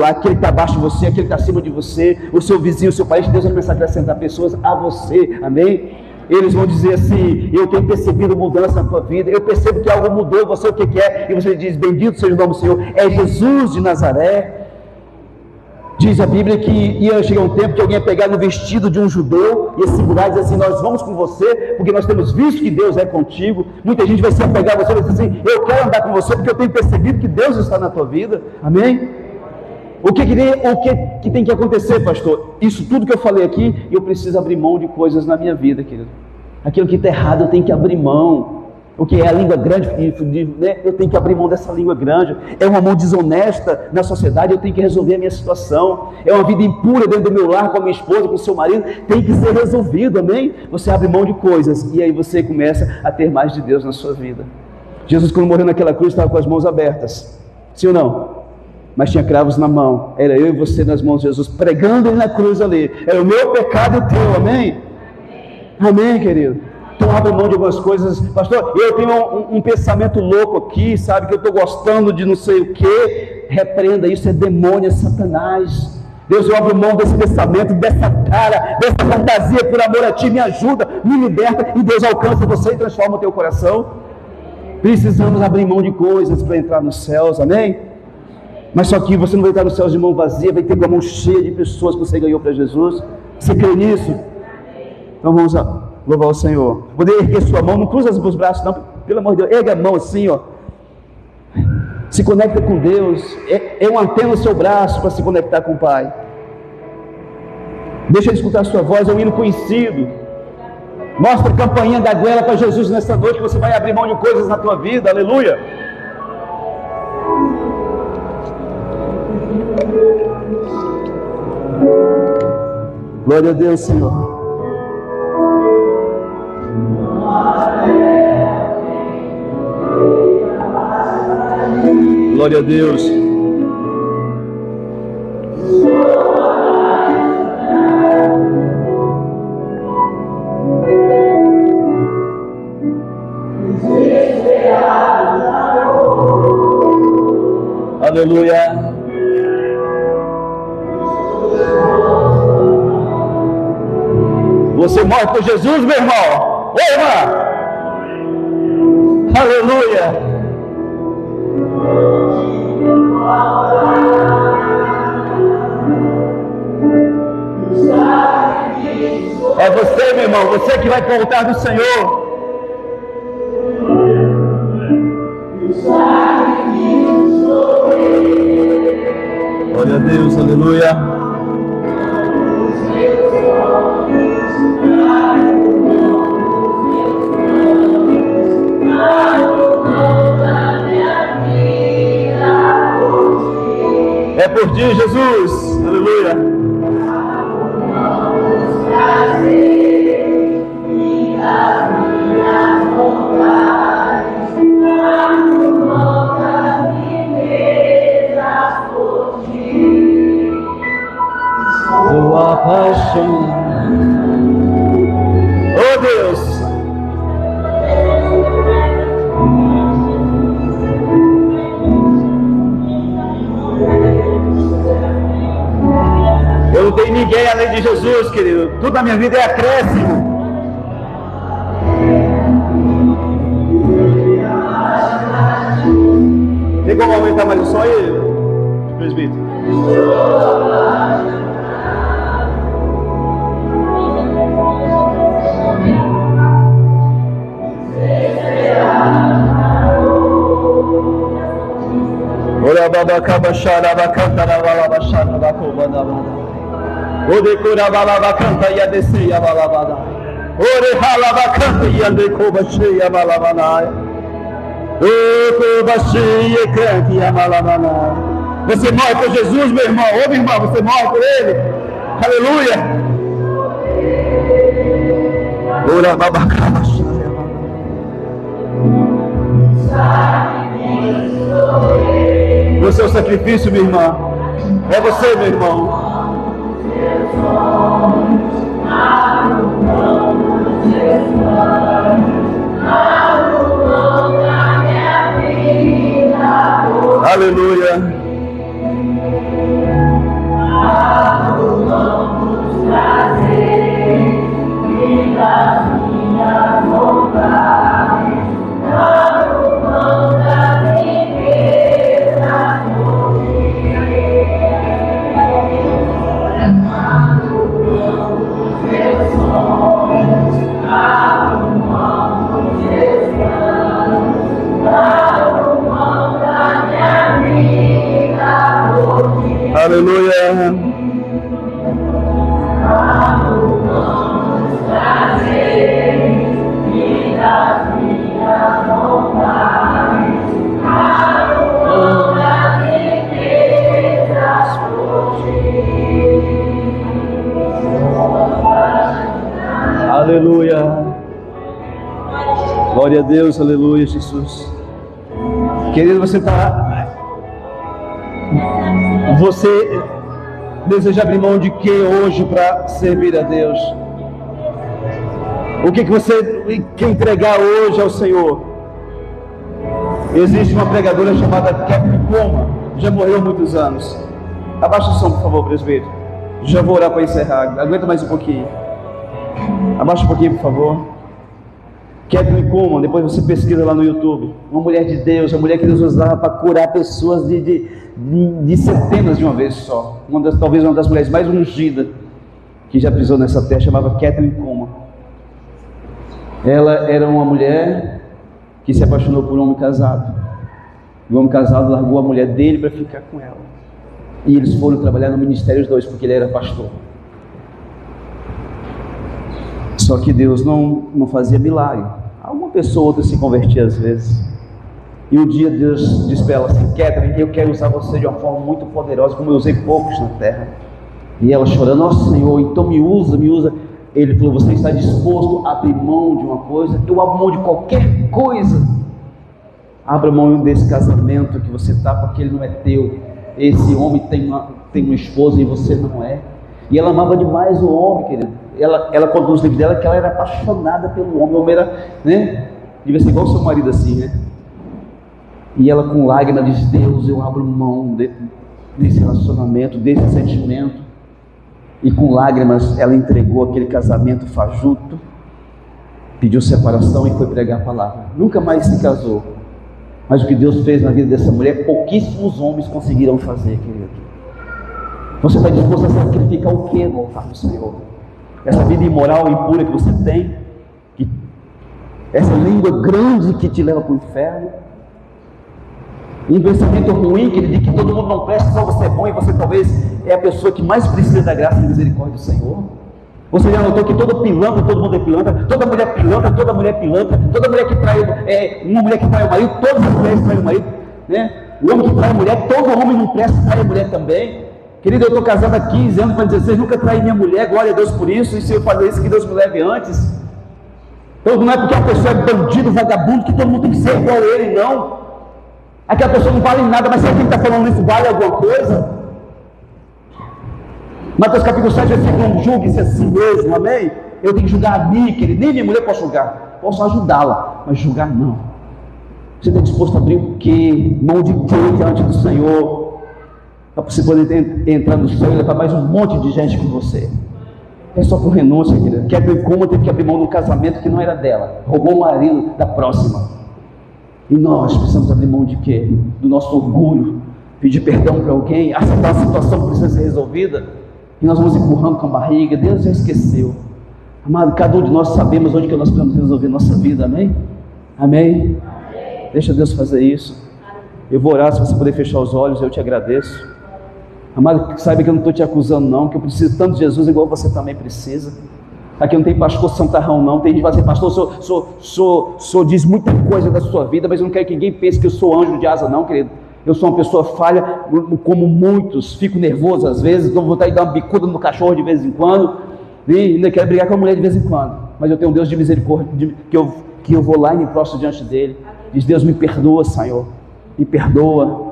aquele que está abaixo de você, aquele que está acima de você, o seu vizinho, o seu parente. Deus vai começar a acrescentar pessoas a você. Amém? Eles vão dizer assim: eu tenho percebido mudança na tua vida, eu percebo que algo mudou em você, o que é? E você diz: bendito seja o nome do Senhor, é Jesus de Nazaré. Diz a Bíblia que ia chegar um tempo que alguém ia pegar no vestido de um judeu, ia segurar e dizer assim: nós vamos com você, porque nós temos visto que Deus é contigo. Muita gente vai se apegar a você e vai dizer assim: eu quero andar com você, porque eu tenho percebido que Deus está na tua vida. Amém? O que tem que acontecer, pastor? Isso tudo que eu falei aqui, eu preciso abrir mão de coisas na minha vida, querido. Aquilo que está errado, eu tenho que abrir mão. O que é a língua grande, né? Eu tenho que abrir mão dessa língua grande. É uma mão desonesta na sociedade, eu tenho que resolver a minha situação. É uma vida impura dentro do meu lar, com a minha esposa, com o seu marido, tem que ser resolvido, amém? Você abre mão de coisas, e aí você começa a ter mais de Deus na sua vida. Jesus, quando morreu naquela cruz, estava com as mãos abertas, sim ou não? Mas tinha cravos na mão. Era eu e você nas mãos de Jesus, pregando Ele na cruz ali. Era o meu pecado e o teu, amém? Amém, querido? Então abre mão de algumas coisas. Pastor, eu tenho um pensamento louco aqui, sabe, que eu estou gostando de não sei o que. Repreenda isso, é demônio, é Satanás. Deus, eu abro mão desse pensamento, dessa cara, dessa fantasia por amor a Ti, me ajuda, me liberta, e Deus alcança você e transforma o teu coração. Precisamos abrir mão de coisas para entrar nos céus, amém? Mas só que você não vai entrar nos céus de mão vazia, vai ter com a mão cheia de pessoas que você ganhou para Jesus. Você crê nisso? Então vamos louvar o Senhor. Poder erguer sua mão, não cruza os braços não, pelo amor de Deus, erga a mão assim, ó. Se conecta com Deus, é uma antena no seu braço para se conectar com o Pai. Deixa Ele escutar a sua voz, é um hino conhecido. Mostra a campainha da goela para Jesus nesta noite, que você vai abrir mão de coisas na tua vida, aleluia. Glória a Deus, Senhor. Glória a Deus. Aleluia. Você morre por Jesus, meu irmão. Ô, irmã. Aleluia. É você, meu irmão, você que vai para o altar do Senhor. Glória a Deus, aleluia. É por ti, Jesus, aleluia. Tua paixão, oh Deus, eu não tenho ninguém além de Jesus, querido. Tudo na minha vida é acréscimo. Tem como aumentar mais o som aí, presbítero? Olha a baba Ode Kurabala canta e a descer a balabada. Ore Halaba canta e ande Kobashi a balabana. O Kobashi e canta a balabana. Você morre por Jesus, meu irmão. Ô, meu irmão, você morre por Ele. Aleluia. Ora babacaba. Você é o sacrifício, minha irmã. É você, meu irmão. Aleluia. Aleluia. Aleluia. Glória a Deus, aleluia, Jesus. Querido, você deseja abrir mão de que hoje para servir a Deus? O que você quer entregar hoje ao Senhor? Existe uma pregadora chamada Catherine Kuhlman, já morreu há muitos anos. Abaixa o som, por favor, presbítero. Já vou orar para encerrar. Aguenta mais um pouquinho. Abaixa um pouquinho, por favor. Catherine Kuhlman, depois você pesquisa lá no YouTube. Uma mulher de Deus, uma mulher que Deus usava para curar pessoas de centenas de uma vez só. Talvez uma das mulheres mais ungidas que já pisou nessa terra, chamava Catherine Kuhlman. Ela era uma mulher que se apaixonou por um homem casado. E o homem casado largou a mulher dele para ficar com ela. E eles foram trabalhar no ministério os dois, porque ele era pastor. Só que Deus não fazia milagre. Alguma pessoa ou outra se convertia às vezes. E um dia Deus disse para ela assim: Catherine, eu quero usar você de uma forma muito poderosa, como eu usei poucos na terra. E ela chorando: nossa Senhor, então me usa. Ele falou: você está disposto a abrir mão de uma coisa? Eu abro mão de qualquer coisa. Abra mão desse casamento que você está, porque ele não é teu. Esse homem tem uma esposa e você não é. E ela amava demais o homem, querido. Ela contou nos livros dela que ela era apaixonada pelo homem. O homem era, né? Devia ser igual o seu marido assim, né? E ela com lágrimas diz: Deus, eu abro mão desse relacionamento, desse sentimento. E com lágrimas ela entregou aquele casamento fajuto, pediu separação e foi pregar a palavra. Nunca mais se casou. Mas o que Deus fez na vida dessa mulher, pouquíssimos homens conseguiram fazer, querido. Você está disposto a sacrificar o que no altar do Senhor? Essa vida imoral e impura que você tem, essa língua grande que te leva para o inferno, um pensamento ruim que ele diz que todo mundo não presta, só você é bom, e você talvez é a pessoa que mais precisa da graça e misericórdia do Senhor. Você já notou que todo pilantra, todo mundo é pilantra, toda mulher é pilantra, toda mulher é pilantra, toda mulher que trai, uma mulher que trai o marido, todas as mulheres traem o marido, né? O homem que trai a mulher, todo homem não presta, trai a mulher também. Querido, eu estou casado há 15 anos, para 16, nunca traí minha mulher, glória a Deus por isso, e se eu fazer isso, que Deus me leve antes. Então não é porque a pessoa é bandido, vagabundo, que todo mundo tem que ser igual a ele, não. Aquela pessoa não vale nada, mas será que quem está falando isso vale alguma coisa? Mateus capítulo 7, versículo 1, julgue-se a si mesmo, amém? Eu tenho que julgar a mim, querido, nem minha mulher posso julgar, posso ajudá-la, mas julgar não. Você está disposto a abrir o quê? Mão de quê diante do Senhor? Para você poder entrar no céu e levar mais um monte de gente com você. É só por renúncia, querido. Que abrir como teve que abrir mão de um casamento que não era dela, roubou o marido da próxima. E nós precisamos abrir mão de quê? Do nosso orgulho, pedir perdão para alguém, aceitar a situação que precisa ser resolvida, e nós vamos empurrando com a barriga. Deus já esqueceu. Amado, cada um de nós sabemos onde que nós precisamos resolver nossa vida, amém? Amém? Deixa Deus fazer isso. Eu vou orar, se você puder fechar os olhos, eu te agradeço. Amado, saiba que eu não estou te acusando não, que eu preciso tanto de Jesus igual você também precisa. Aqui não tem pastor santarrão não, tem gente que vai dizer, pastor, sou diz muita coisa da sua vida, mas eu não quero que ninguém pense que eu sou anjo de asa não, querido. Eu sou uma pessoa falha, como muitos, fico nervoso às vezes, dou vontade de dar uma bicuda no cachorro de vez em quando, e ainda quero brigar com a mulher de vez em quando, mas eu tenho um Deus de misericórdia, que eu vou lá e me prostro diante dele, diz, Deus me perdoa, Senhor, me perdoa,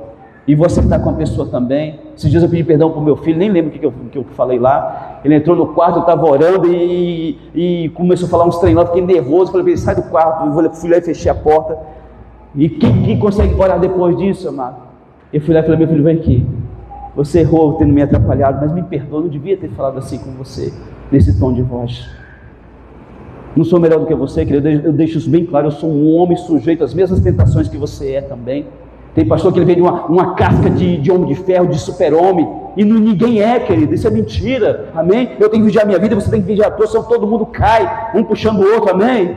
e você está com a pessoa também. Esses dias eu pedi perdão para o meu filho, nem lembro o que eu falei lá, ele entrou no quarto, eu estava orando e começou a falar uns trem lá, eu fiquei nervoso, falei, sai do quarto, eu fui lá e fechei a porta. E quem consegue orar depois disso, amado? Eu fui lá e falei, meu filho, vem aqui, você errou tendo me atrapalhado, mas me perdoa, não devia ter falado assim com você, nesse tom de voz. Não sou melhor do que você, querido, eu deixo isso bem claro, eu sou um homem sujeito às mesmas tentações que você é também. Tem pastor que ele vem de uma casca de homem de ferro, de super-homem, e ninguém é, querido, isso é mentira, amém? Eu tenho que vigiar a minha vida, você tem que vigiar a tua, senão todo mundo cai, um puxando o outro, amém?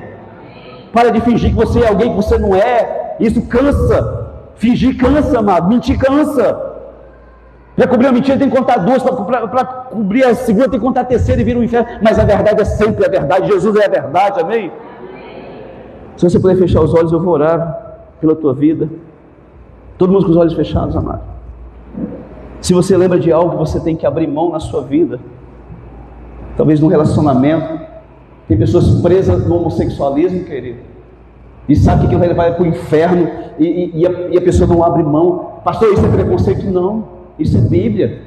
Para de fingir que você é alguém que você não é, isso cansa, fingir cansa, amado, mentir cansa. Para cobrir a mentira tem que contar duas, para cobrir a segunda tem que contar a terceira e vir um inferno, mas a verdade é sempre a verdade, Jesus é a verdade, amém? Se você puder fechar os olhos, eu vou orar pela tua vida. Todo mundo com os olhos fechados, amado. Se você lembra de algo que você tem que abrir mão na sua vida, talvez num relacionamento, tem pessoas presas no homossexualismo, querido, e sabe que aquilo vai levar para o inferno, e a pessoa não abre mão. Pastor, isso é preconceito? Não, isso é Bíblia.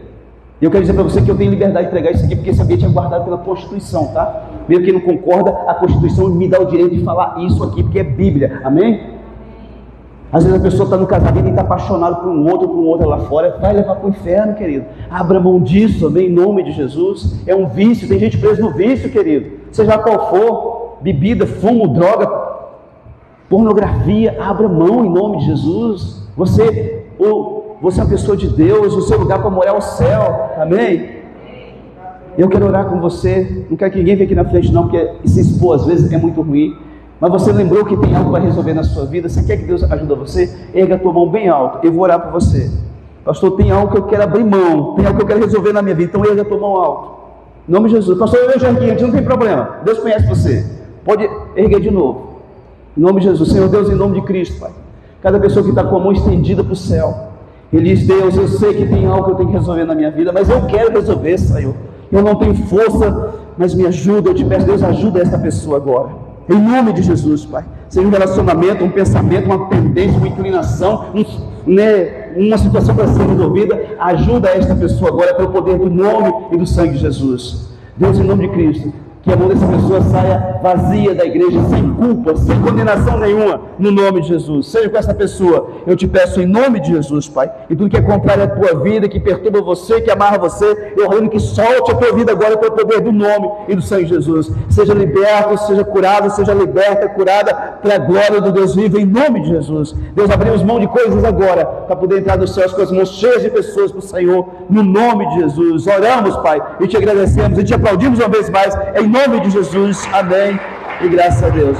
E eu quero dizer para você que eu tenho liberdade de pregar isso aqui, porque esse ambiente é guardado pela Constituição, tá? Mesmo quem não concorda, a Constituição me dá o direito de falar isso aqui, porque é Bíblia, amém? Às vezes a pessoa está no casamento e está apaixonada por um outro lá fora, vai levar para o inferno, querido. Abra mão disso, amém, em nome de Jesus. É um vício, tem gente presa no vício, querido. Seja qual for, bebida, fumo, droga, pornografia, abra mão em nome de Jesus. Você é uma pessoa de Deus, o seu lugar para morar é o céu, amém? Eu quero orar com você, não quero que ninguém venha aqui na frente não, porque se expor às vezes é muito ruim. Mas você lembrou que tem algo para resolver na sua vida, você quer que Deus ajude você? Erga a tua mão bem alto, eu vou orar por você. Pastor, tem algo que eu quero abrir mão, tem algo que eu quero resolver na minha vida, então erga a tua mão alto. Em nome de Jesus. Pastor, eu já ergui antes, não tem problema, Deus conhece você, pode erguer de novo. Em nome de Jesus, Senhor Deus, em nome de Cristo, Pai. Cada pessoa que está com a mão estendida para o céu, ele diz, Deus, eu sei que tem algo que eu tenho que resolver na minha vida, mas eu quero resolver, Senhor. Eu não tenho força, mas me ajuda, eu te peço, Deus, ajuda esta pessoa agora. Em nome de Jesus, Pai. Seja um relacionamento, um pensamento, uma tendência, uma inclinação, uma situação para ser resolvida, ajuda esta pessoa agora pelo poder do nome e do sangue de Jesus. Deus, em nome de Cristo, que a mão dessa pessoa saia vazia da igreja, sem culpa, sem condenação nenhuma, no nome de Jesus. Seja com essa pessoa, eu te peço em nome de Jesus, Pai, e tudo que é contrário à tua vida, que perturba você, que amarra você, eu ordeno que solte a tua vida agora pelo poder do nome e do sangue de Jesus. Seja liberto, seja curado, seja liberta, curada, para a glória do Deus vivo, em nome de Jesus. Deus, abrimos mão de coisas agora, para poder entrar nos céus com as mãos cheias de pessoas para o Senhor, no nome de Jesus. Oramos, Pai, e te agradecemos, e te aplaudimos uma vez mais, em nome de Jesus, amém, e graças a Deus.